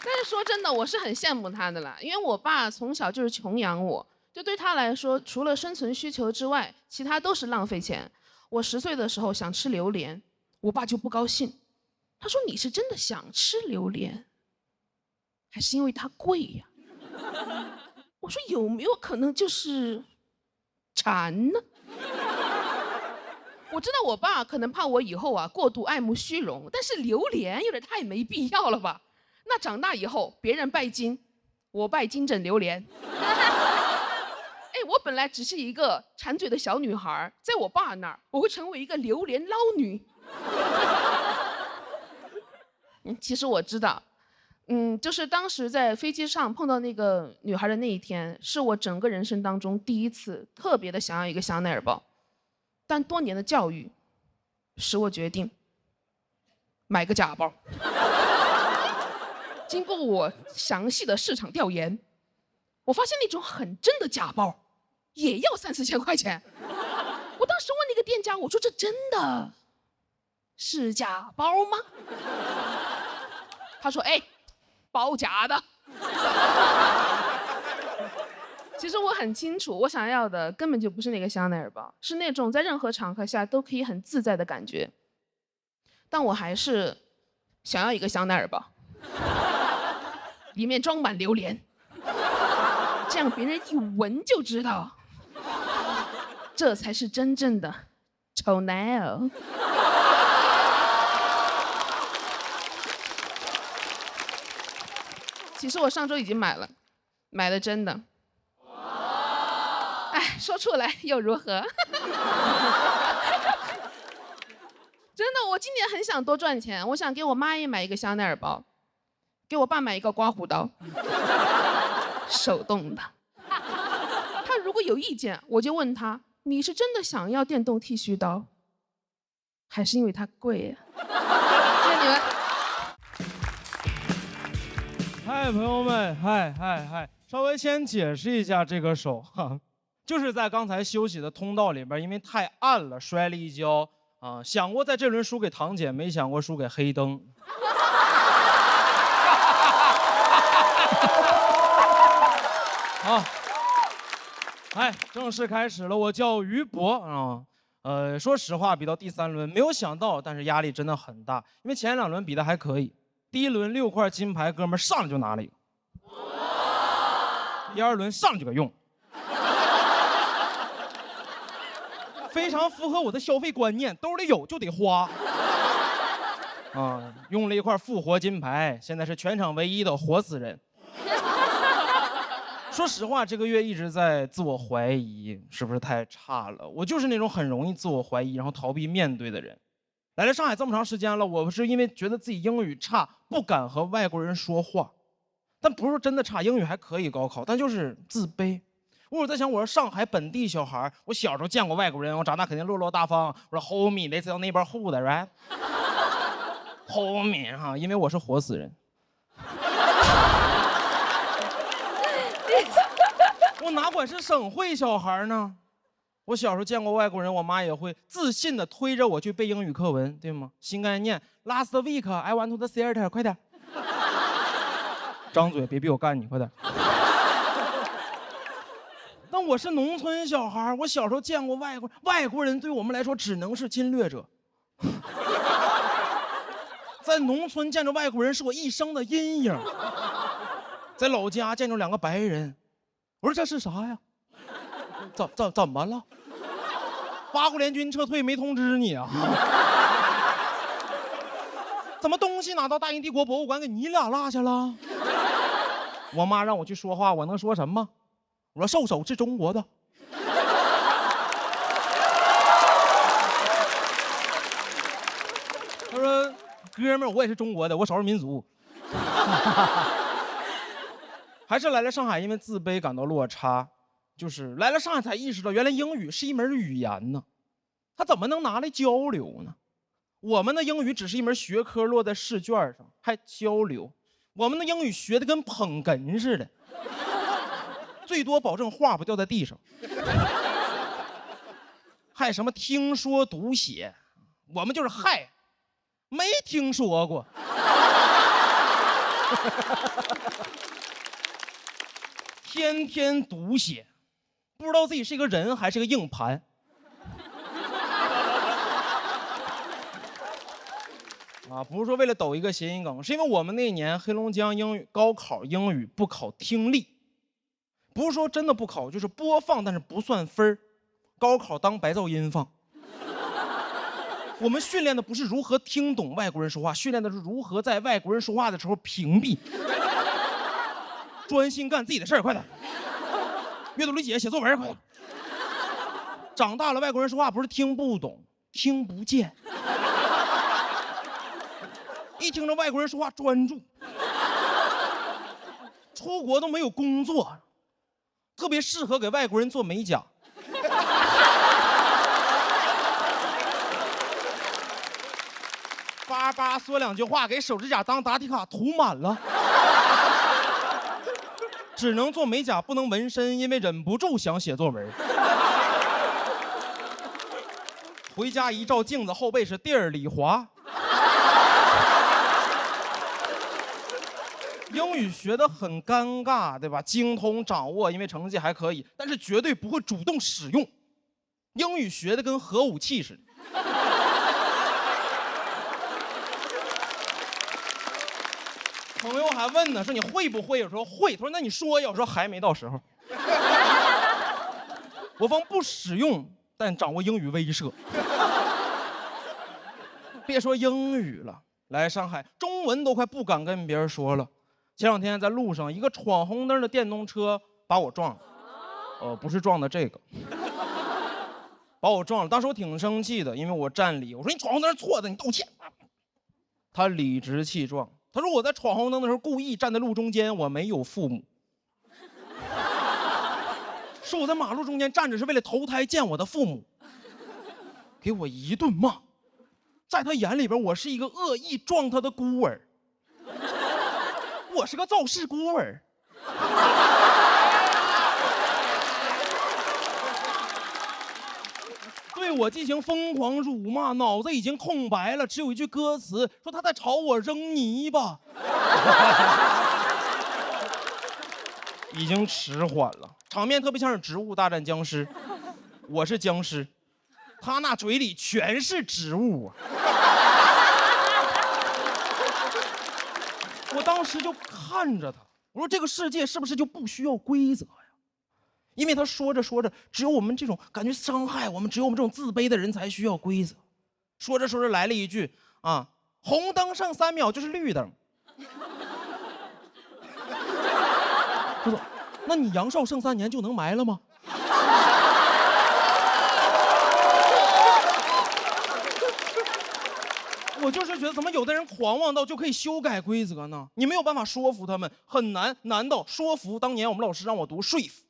但是说真的，我是很羡慕他的啦，因为我爸从小就是穷养我，就对他来说，除了生存需求之外，其他都是浪费钱。我10岁的时候想吃榴莲，我爸就不高兴。他说：“你是真的想吃榴莲，还是因为它贵呀？”我说：“有没有可能就是馋呢？”我知道我爸可能怕我以后过度爱慕虚荣，但是榴莲有点太没必要了吧？那长大以后别人拜金，我拜金枕榴莲。哎，我本来只是一个馋嘴的小女孩，在我爸那儿我会成为一个榴莲捞女。其实我知道，就是当时在飞机上碰到那个女孩的那一天，是我整个人生当中第一次特别的想要一个香奈儿包，但多年的教育使我决定买个假包。经过我详细的市场调研，我发现那种很真的假包也要3、4千块钱。我当时问那个店家，我说这真的是假包吗？他说：“哎，包假的。”其实我很清楚，我想要的根本就不是那个香奈儿包，是那种在任何场合下都可以很自在的感觉。但我还是想要一个香奈儿包，里面装满榴莲，这样别人一闻就知道，这才是真正的丑男儿。其实我上周已经买了，买的真的。哎，说出来又如何？真的，我今年很想多赚钱，我想给我妈也买一个香奈儿包，给我爸买一个刮胡刀，手动的。他如果有意见，我就问他：你是真的想要电动剃须刀，还是因为它贵呀？谢谢你们。嗨，朋友们，嗨，稍微先解释一下这个手哈，就是在刚才休息的通道里边，因为太暗了，摔了一跤啊。想过在这轮输给堂姐，没想过输给黑灯。啊，哎，正式开始了，我叫于博啊。说实话，比到第3轮没有想到，但是压力真的很大，因为前2轮比的还可以。第1轮6块金牌，哥们儿上来就拿了一个。第2轮上来就给用，非常符合我的消费观念，兜里有就得花。啊，用了一块复活金牌，现在是全场唯一的活死人。说实话，这个月一直在自我怀疑，是不是太差了？我就是那种很容易自我怀疑，然后逃避面对的人。来了上海这么长时间了，我是因为觉得自己英语差，不敢和外国人说话。但不是说真的差，英语还可以高考，但就是自卑。我在想，我是上海本地小孩，我小时候见过外国人，我长大肯定落落大方。我说 homie， let's tell neighborhood right？ homie 哈，因为我是活死人。我哪管是省会小孩呢？我小时候见过外国人，我妈也会自信地推着我去背英语课文，对吗？新概念 ，Last week I went to the theater， 快点，张嘴，别逼我干你，快点。但我是农村小孩，我小时候见过外国人，对我们来说只能是侵略者。在农村见着外国人是我一生的阴影。在老家见着2个白人，我说这是啥呀？怎么了？八国联军撤退没通知你啊？怎么东西拿到大英帝国博物馆给你俩落下了？我妈让我去说话，我能说什么？我说兽首是中国的。他说哥们儿，我也是中国的，我少数民族。还是来了上海，因为自卑感到落差，就是来了上海才意识到，原来英语是一门语言呢，它怎么能拿来交流呢？我们的英语只是一门学科，落在试卷上，还交流？我们的英语学的跟捧哏似的，最多保证话不掉在地上，还什么听说读写，我们就是嗨，没听说过。天天读写，不知道自己是一个人还是个硬盘。啊，不是说为了抖一个谐音梗，是因为我们那年黑龙江英语高考英语不考听力，不是说真的不考，就是播放但是不算分儿，高考当白噪音放。我们训练的不是如何听懂外国人说话，训练的是如何在外国人说话的时候屏蔽，专心干自己的事儿，快点。阅读理解，写作文，快点。长大了，外国人说话不是听不懂，听不见。一听着外国人说话专注。出国都没有工作，特别适合给外国人做美甲。叭叭说两句话，给手指甲当答题卡涂满了。只能做美甲，不能纹身，因为忍不住想写作文。回家一照镜子，后背是地儿里滑。英语学得很尴尬，对吧？精通掌握，因为成绩还可以，但是绝对不会主动使用。英语学得跟核武器似的。朋友还问呢，说你会不会？有时候会，他说那你说呀，我说还没到时候。我方不使用，但掌握英语威慑。别说英语了，来上海中文都快不敢跟别人说了。前两天在路上，一个闯红灯的电动车把我撞了，不是撞的这个，把我撞了。当时我挺生气的，因为我占理，我说你闯红灯是错的，你道歉。他理直气壮。他说我在闯红灯的时候故意站在路中间，我没有父母。说我在马路中间站着是为了投胎见我的父母。给我一顿骂，在他眼里边我是一个恶意撞他的孤儿，我是个肇事孤儿。对我进行疯狂辱骂，脑子已经空白了，只有一句歌词说他在朝我扔泥巴。已经迟缓了，场面特别像是植物大战僵尸，我是僵尸，他那嘴里全是植物啊。我当时就看着他，我说这个世界是不是就不需要规则呀？因为他说着说着，只有我们这种感觉伤害我们，只有我们这种自卑的人才需要规则。说着说着来了一句啊，红灯剩3秒就是绿灯。他说，那你阳寿剩3年就能埋了吗？我就是觉得，怎么有的人狂妄到就可以修改规则呢？你没有办法说服他们，很难，难到说服。当年我们老师让我读说服。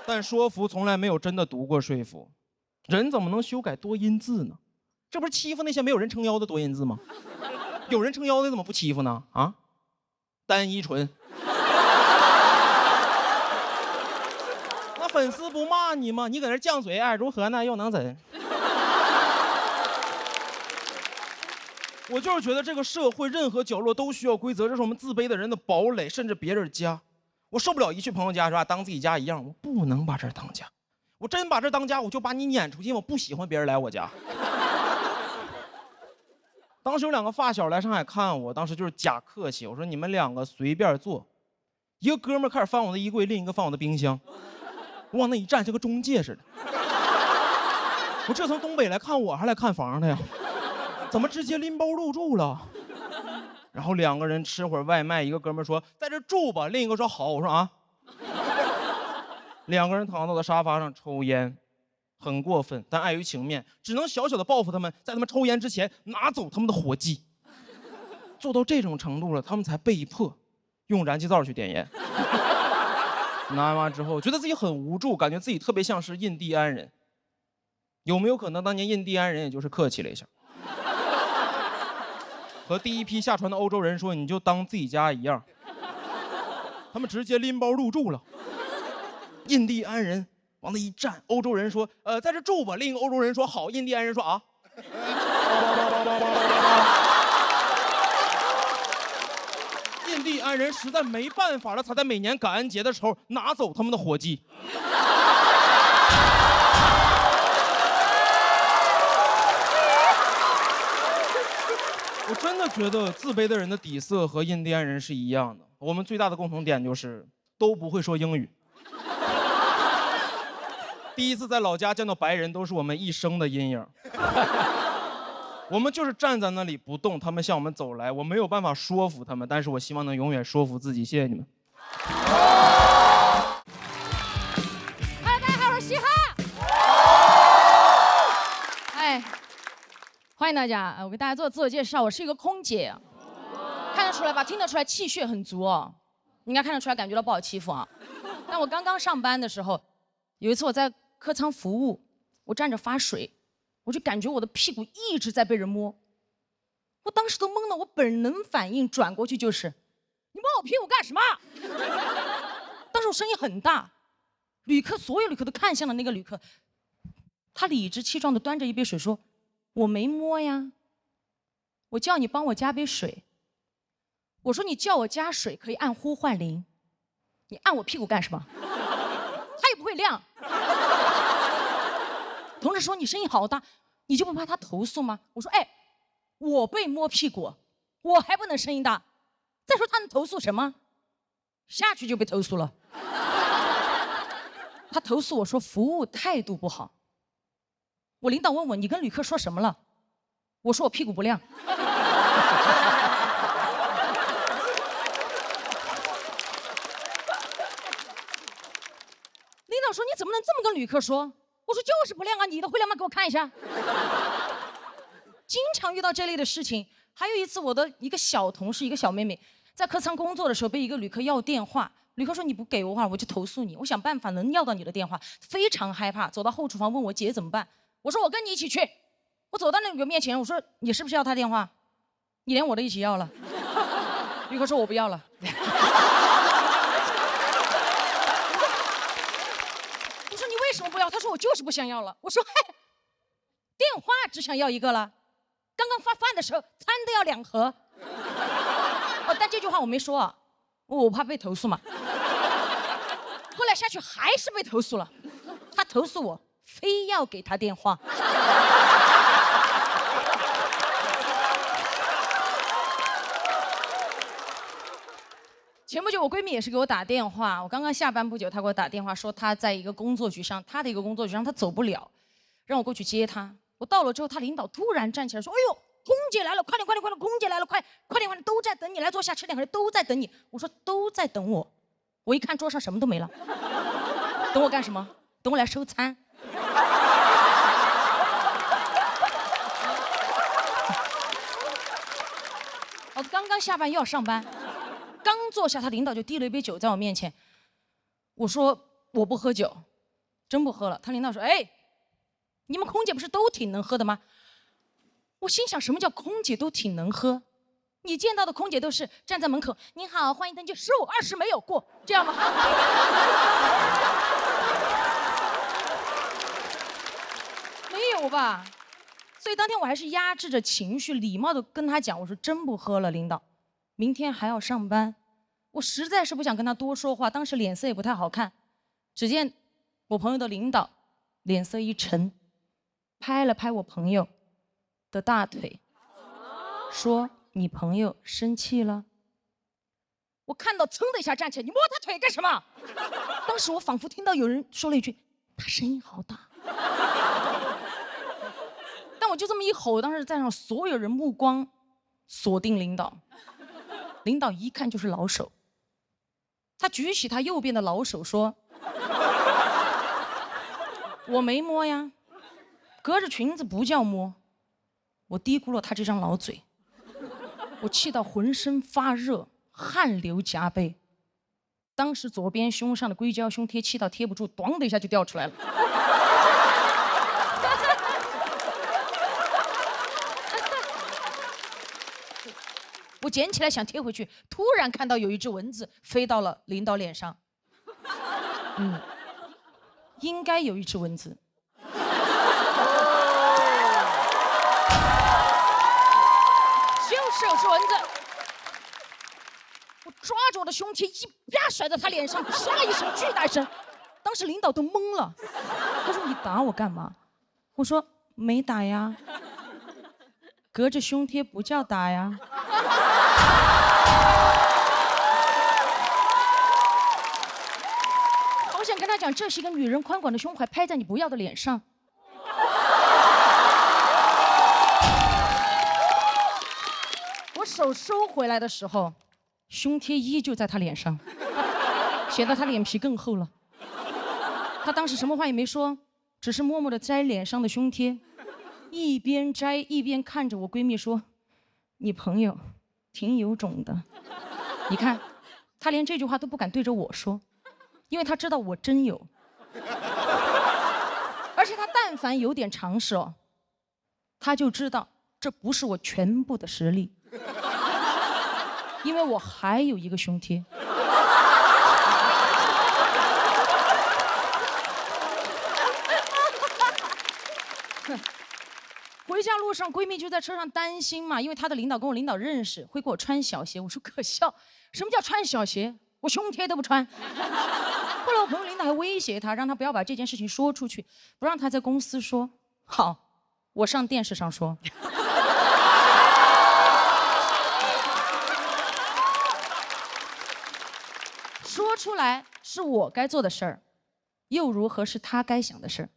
但说服从来没有真的读过说服，人怎么能修改多音字呢？这不是欺负那些没有人撑腰的多音字吗？有人撑腰的怎么不欺负呢？啊，单依纯，那粉丝不骂你吗？你搁那犟嘴，哎，如何呢？又能怎？我就是觉得这个社会任何角落都需要规则，这是我们自卑的人的堡垒，甚至别人家。我受不了一去朋友家是吧，当自己家一样，我不能把这儿当家。我真把这儿当家，我就把你撵出去，我不喜欢别人来我家。当时有2个发小来上海看我，当时就是假客气，我说你们2个随便坐。一个哥们儿开始翻我的衣柜，另一个翻我的冰箱，我往那一站，像个中介似的。我这从东北来看我，还来看房的呀？怎么直接拎包入住了？然后2个人吃会儿外卖，一个哥们儿说在这住吧，另一个说好。我说啊。2个人躺到了沙发上抽烟，很过分，但碍于情面，只能小小的报复他们，在他们抽烟之前拿走他们的火机。做到这种程度了，他们才被迫用燃气灶去点烟。拿完之后，觉得自己很无助，感觉自己特别像是印第安人。有没有可能当年印第安人也就是客气了一下，和第一批下船的欧洲人说你就当自己家一样，他们直接拎包入住了。印第安人往那一站，欧洲人说在这住吧，另一个欧洲人说好，印第安人说啊。印第安人实在没办法了，才在每年感恩节的时候拿走他们的火鸡。我真的觉得自卑的人的底色和印第安人是一样的，我们最大的共同点就是都不会说英语。第一次在老家见到白人，都是我们一生的阴影。我们就是站在那里不动，他们向我们走来，我没有办法说服他们，但是我希望能永远说服自己。谢谢你们。大家好，我是嘻哈。哎，欢迎大家！我给大家做自我介绍，我是一个空姐，看得出来吧？听得出来气血很足哦，应该看得出来，感觉到不好欺负啊。但我刚刚上班的时候，有一次我在客舱服务，我站着发水。我就感觉我的屁股一直在被人摸，我当时都懵了，我本能反应转过去就是，你摸我屁股干什么？当时我声音很大，所有旅客都看向了那个旅客，他理直气壮地端着一杯水说，我没摸呀，我叫你帮我加杯水。我说你叫我加水可以按呼唤铃，你按我屁股干什么？他也不会亮。同事说你声音好大，你就不怕他投诉吗？我说哎，我被摸屁股，我还不能声音大，再说他能投诉什么？下去就被投诉了。他投诉我说服务态度不好。我领导问我你跟旅客说什么了？我说我屁股不亮。领导说你怎么能这么跟旅客说？我说就是不亮啊，你的会亮吗？给我看一下。经常遇到这类的事情。还有一次，我的一个小同事，一个小妹妹，在客舱工作的时候被一个旅客要电话，旅客说你不给我话，我就投诉你。我想办法能要到你的电话，非常害怕，走到后厨房问我姐怎么办。我说我跟你一起去。我走到那旅客面前，我说你是不是要他电话？你连我的一起要了。旅客说我不要了。为什么不要？他说我就是不想要了。我说嘿，电话只想要一个了，刚刚发饭的时候餐都要2盒。但这句话我没说啊，我怕被投诉嘛。后来下去还是被投诉了，他投诉我非要给他电话。前不久我闺蜜也是给我打电话，我刚刚下班不久，她给我打电话说她在一个工作局上，她的一个工作局上她走不了，让我过去接她。我到了之后，她领导突然站起来说：“哎呦，空姐来了，快点快点快点，空姐来了，快点快点，都在等你，来坐下吃点，都在等你。”我说都在等我，我一看桌上什么都没了，等我干什么？等我来收餐。我刚刚下班又要上班。刚坐下，他领导就递了一杯酒在我面前。我说我不喝酒，真不喝了。他领导说：“哎，你们空姐不是都挺能喝的吗？”我心想，什么叫空姐都挺能喝？你见到的空姐都是站在门口，您好，欢迎登机，15、20没有过，这样吗？没有吧？所以当天我还是压制着情绪，礼貌的跟他讲，我说真不喝了，领导。明天还要上班，我实在是不想跟他多说话，当时脸色也不太好看。只见我朋友的领导脸色一沉，拍了拍我朋友的大腿，说：“你朋友生气了？”我看到噌的一下站起来，你摸他腿干什么？当时我仿佛听到有人说了一句：“他声音好大。”但我就这么一吼，当时在场所有人目光锁定领导。领导一看就是老手，他举起他右边的老手说：“我没摸呀，隔着裙子不叫摸。”我低估了他这张老嘴，我气到浑身发热，汗流浃背。当时左边胸上的硅胶胸贴气到贴不住，咣的一下就掉出来了。我捡起来想贴回去，突然看到有一只蚊子飞到了领导脸上。应该有一只蚊子。就是有只蚊子。我抓着我的胸贴一啪甩在他脸上，啪一声巨大声，当时领导都懵了。他说：“你打我干嘛？”我说：“没打呀，隔着胸贴不叫打呀。”好想跟他讲，这是一个女人宽广的胸怀拍在你不要的脸上。我手收回来的时候，胸贴依旧在他脸上，显得他脸皮更厚了。他当时什么话也没说，只是默默地摘脸上的胸贴，一边摘一边看着我闺蜜说：“你朋友挺有种的。”你看，他连这句话都不敢对着我说，因为他知道我真有。而且他但凡有点常识哦，他就知道这不是我全部的实力。因为我还有一个胸贴。回家路上，闺蜜就在车上担心嘛，因为她的领导跟我领导认识，会给我穿小鞋。我说可笑，什么叫穿小鞋？我胸贴都不穿。后来我朋友领导还威胁她，让她不要把这件事情说出去，不让她在公司说。好，我上电视上说。说出来是我该做的事儿，又如何是他该想的事儿？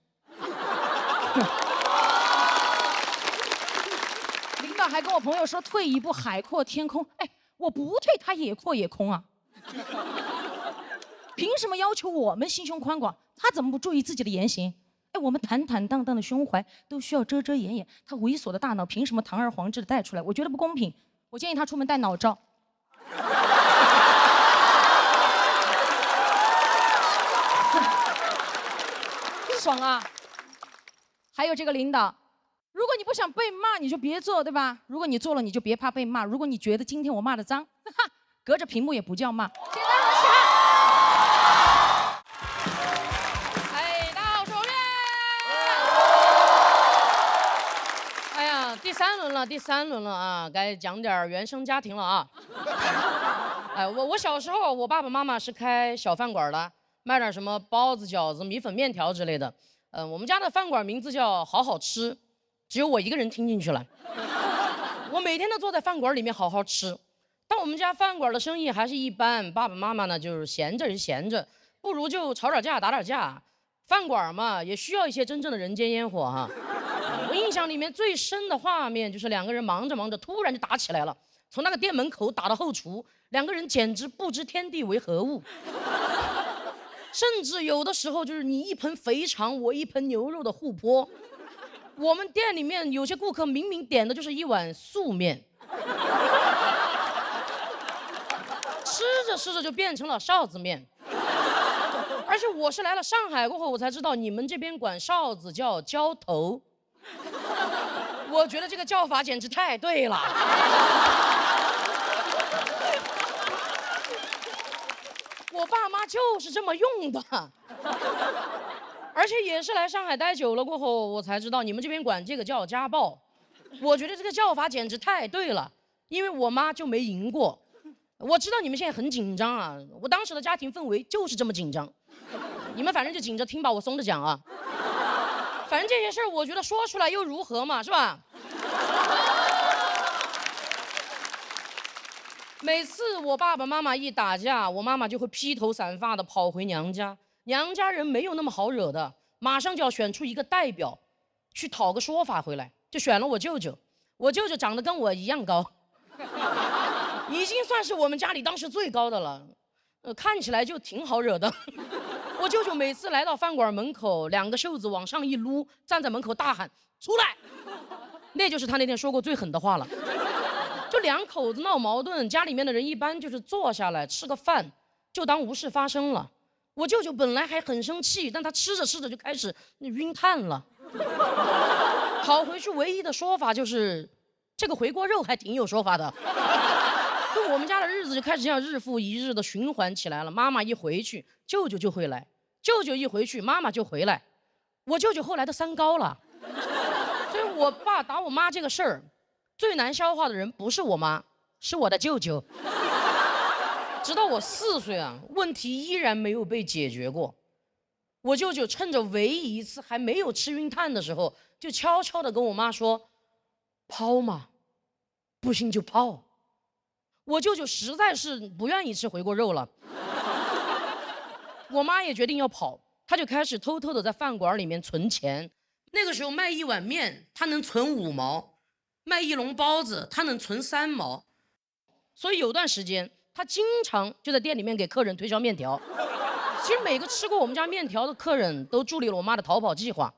领导还跟我朋友说退一步海阔天空，哎，我不退他也阔也空啊！凭什么要求我们心胸宽广，他怎么不注意自己的言行？哎，我们坦坦荡荡的胸怀都需要遮遮掩掩，他猥琐的大脑凭什么堂而皇之的带出来？我觉得不公平，我建议他出门带脑罩。爽啊！还有这个领导，如果你不想被骂，你就别做，对吧？如果你做了，你就别怕被骂。如果你觉得今天我骂的脏，哈，隔着屏幕也不叫骂。简单如此。哎，到手面。哎呀，第三轮了啊，该讲点原生家庭了啊。哎，我小时候，我爸爸妈妈是开小饭馆的。卖点什么包子、饺子、米粉、面条之类的。我们家的饭馆名字叫好好吃，只有我一个人听进去了。我每天都坐在饭馆里面好好吃，但我们家饭馆的生意还是一般，爸爸妈妈呢就是闲着是闲着，不如就吵点架、打点架。饭馆嘛，也需要一些真正的人间烟火哈。我印象里面最深的画面就是两个人忙着忙着，突然就打起来了，从那个店门口打到后厨，两个人简直不知天地为何物。甚至有的时候就是你一盆肥肠，我一盆牛肉的互泼。我们店里面有些顾客明明点的就是一碗素面，吃着吃着就变成了臊子面。而且我是来了上海过后，我才知道你们这边管臊子叫浇头。我觉得这个叫法简直太对了。我爸妈就是这么用的，而且也是来上海待久了过后，我才知道你们这边管这个叫家暴。我觉得这个叫法简直太对了，因为我妈就没赢过。我知道你们现在很紧张啊，我当时的家庭氛围就是这么紧张。你们反正就紧着听吧，我松着讲啊。反正这些事儿，我觉得说出来又如何嘛，是吧？每次我爸爸妈妈一打架，我妈妈就会披头散发的跑回娘家。娘家人没有那么好惹的，马上就要选出一个代表，去讨个说法回来，就选了我舅舅。我舅舅长得跟我一样高，已经算是我们家里当时最高的了，看起来就挺好惹的。我舅舅每次来到饭馆门口，两个袖子往上一撸，站在门口大喊出来，那就是他那天说过最狠的话了。就两口子闹矛盾，家里面的人一般就是坐下来吃个饭，就当无事发生了。我舅舅本来还很生气，但他吃着吃着就开始晕碳了。跑回去唯一的说法就是，这个回锅肉还挺有说法的。就我们家的日子就开始这样日复一日的循环起来了。妈妈一回去，舅舅就会来；舅舅一回去，妈妈就回来。我舅舅后来都三高了，所以我爸打我妈这个事儿，最难消化的人不是我妈，是我的舅舅。直到我4岁啊，问题依然没有被解决过。我舅舅趁着唯一一次还没有吃晕碳的时候，就悄悄地跟我妈说：“抛嘛，不行就抛。”我舅舅实在是不愿意吃回锅肉了，我妈也决定要跑，她就开始偷偷的在饭馆里面存钱。那个时候卖1碗面，她能存5毛；卖1笼包子，她能存3毛。所以有段时间，她经常就在店里面给客人推销面条。其实每个吃过我们家面条的客人都助力了我妈的逃跑计划。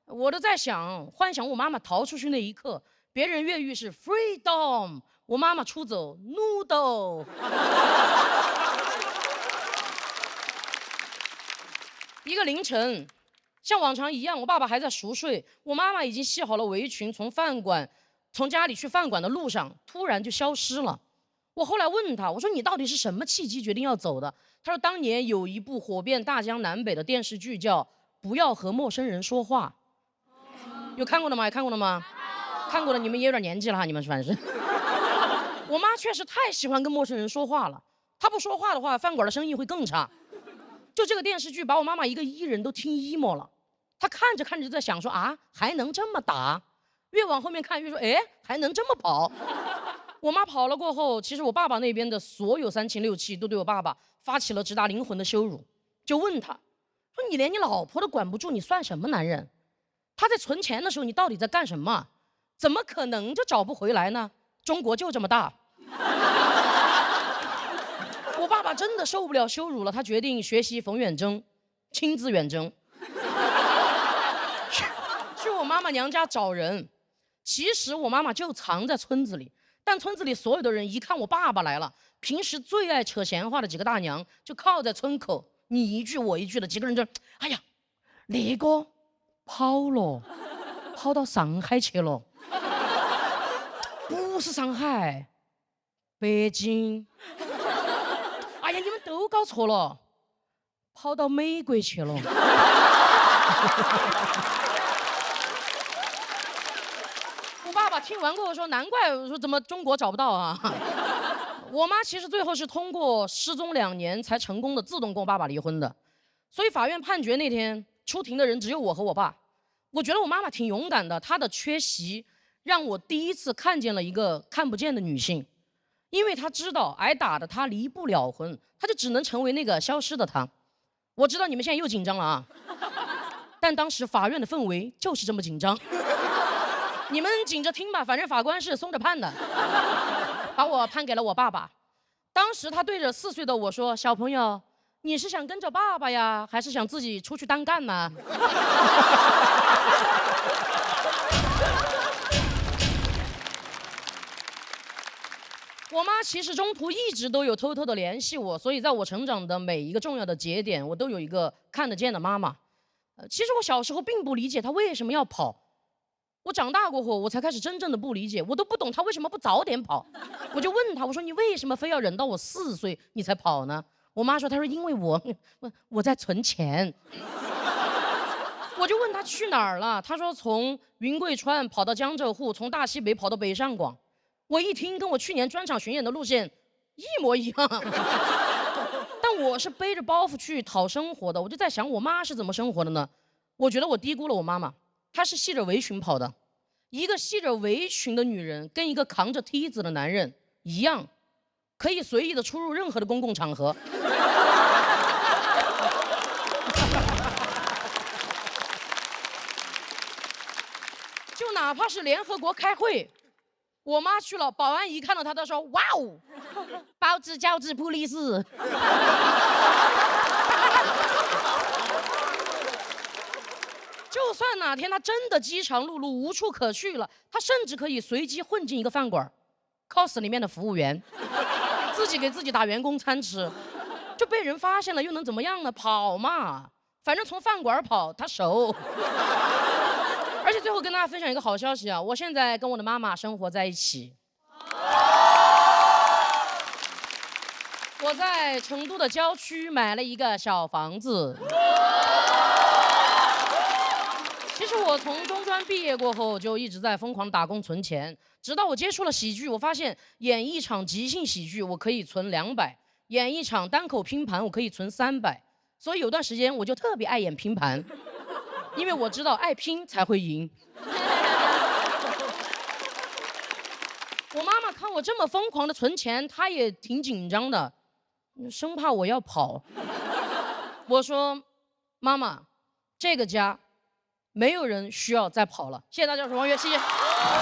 我都在想，幻想我妈妈逃出去那一刻，别人越狱是 freedom， 我妈妈出走 noodle。一个凌晨，像往常一样，我爸爸还在熟睡，我妈妈已经系好了围裙，从家里去饭馆的路上，突然就消失了。我后来问他，我说你到底是什么契机决定要走的？他说当年有一部火遍大江南北的电视剧叫《不要和陌生人说话》，有看过的吗？有看过的吗？看过的你们也有点年纪了哈，你们反正是。我妈确实太喜欢跟陌生人说话了，她不说话的话，饭馆的生意会更差。就这个电视剧把我妈妈一个艺人都听 emo 了，她看着看着就在想说啊，还能这么打？越往后面看越说，哎，还能这么跑？我妈跑了过后，其实我爸爸那边的所有3亲6戚都对我爸爸发起了直达灵魂的羞辱，就问他说：“你连你老婆都管不住，你算什么男人？他在存钱的时候，你到底在干什么？怎么可能就找不回来呢？中国就这么大。”我爸爸真的受不了羞辱了，他决定学习冯远征，亲自远征，去我妈妈娘家找人。其实我妈妈就藏在村子里。但村子里所有的人一看我爸爸来了，平时最爱扯闲话的几个大娘就靠在村口，你一句我一句的，几个人就，哎呀，那个跑了，跑到上海去了，不是上海，北京。哎呀，你们都搞错了，跑到美国去了。爸爸听完过后说：“难怪我说怎么中国找不到啊！”我妈其实最后是通过失踪2年才成功的自动跟我爸爸离婚的，所以法院判决那天出庭的人只有我和我爸。我觉得我妈妈挺勇敢的，她的缺席让我第一次看见了一个看不见的女性，因为她知道挨打的她离不了婚，她就只能成为那个消失的她。我知道你们现在又紧张了啊，但当时法院的氛围就是这么紧张。你们紧着听吧，反正法官是松着判的，把我判给了我爸爸。当时他对着4岁的我说：“小朋友，你是想跟着爸爸呀，还是想自己出去单干呢？”我妈其实中途一直都有偷偷的联系我，所以在我成长的每一个重要的节点，我都有一个看得见的妈妈。其实我小时候并不理解她为什么要跑。我长大过后，我才开始真正的不理解，我都不懂他为什么不早点跑。我就问他，我说你为什么非要忍到我4岁你才跑呢？我妈说，她说因为我在存钱。我就问他去哪儿了，他说从云贵川跑到江浙沪，从大西北跑到北上广。我一听跟我去年专场巡演的路线一模一样。但我是背着包袱去讨生活的，我就在想我妈是怎么生活的呢？我觉得我低估了我妈妈。她是系着围裙跑的，一个系着围裙的女人跟一个扛着梯子的男人一样，可以随意的出入任何的公共场合。就哪怕是联合国开会，我妈去了，保安一看到她，她说：“哇哦，包子饺子普利斯。”就算哪天他真的饥肠辘辘无处可去了，他甚至可以随机混进一个饭馆， ，cos 里面的服务员，自己给自己打员工餐吃，就被人发现了，又能怎么样呢？跑嘛，反正从饭馆跑，他熟。而且最后跟大家分享一个好消息啊，我现在跟我的妈妈生活在一起。我在成都的郊区买了一个小房子。其实我从中专毕业过后，就一直在疯狂打工存钱，直到我接触了喜剧，我发现演一场即兴喜剧我可以存200，演一场单口拼盘我可以存300，所以有段时间我就特别爱演拼盘，因为我知道爱拼才会赢。我妈妈看我这么疯狂的存钱，她也挺紧张的，生怕我要跑。我说：“妈妈，这个家没有人需要再跑了。”谢谢大家，我是王悦，谢谢。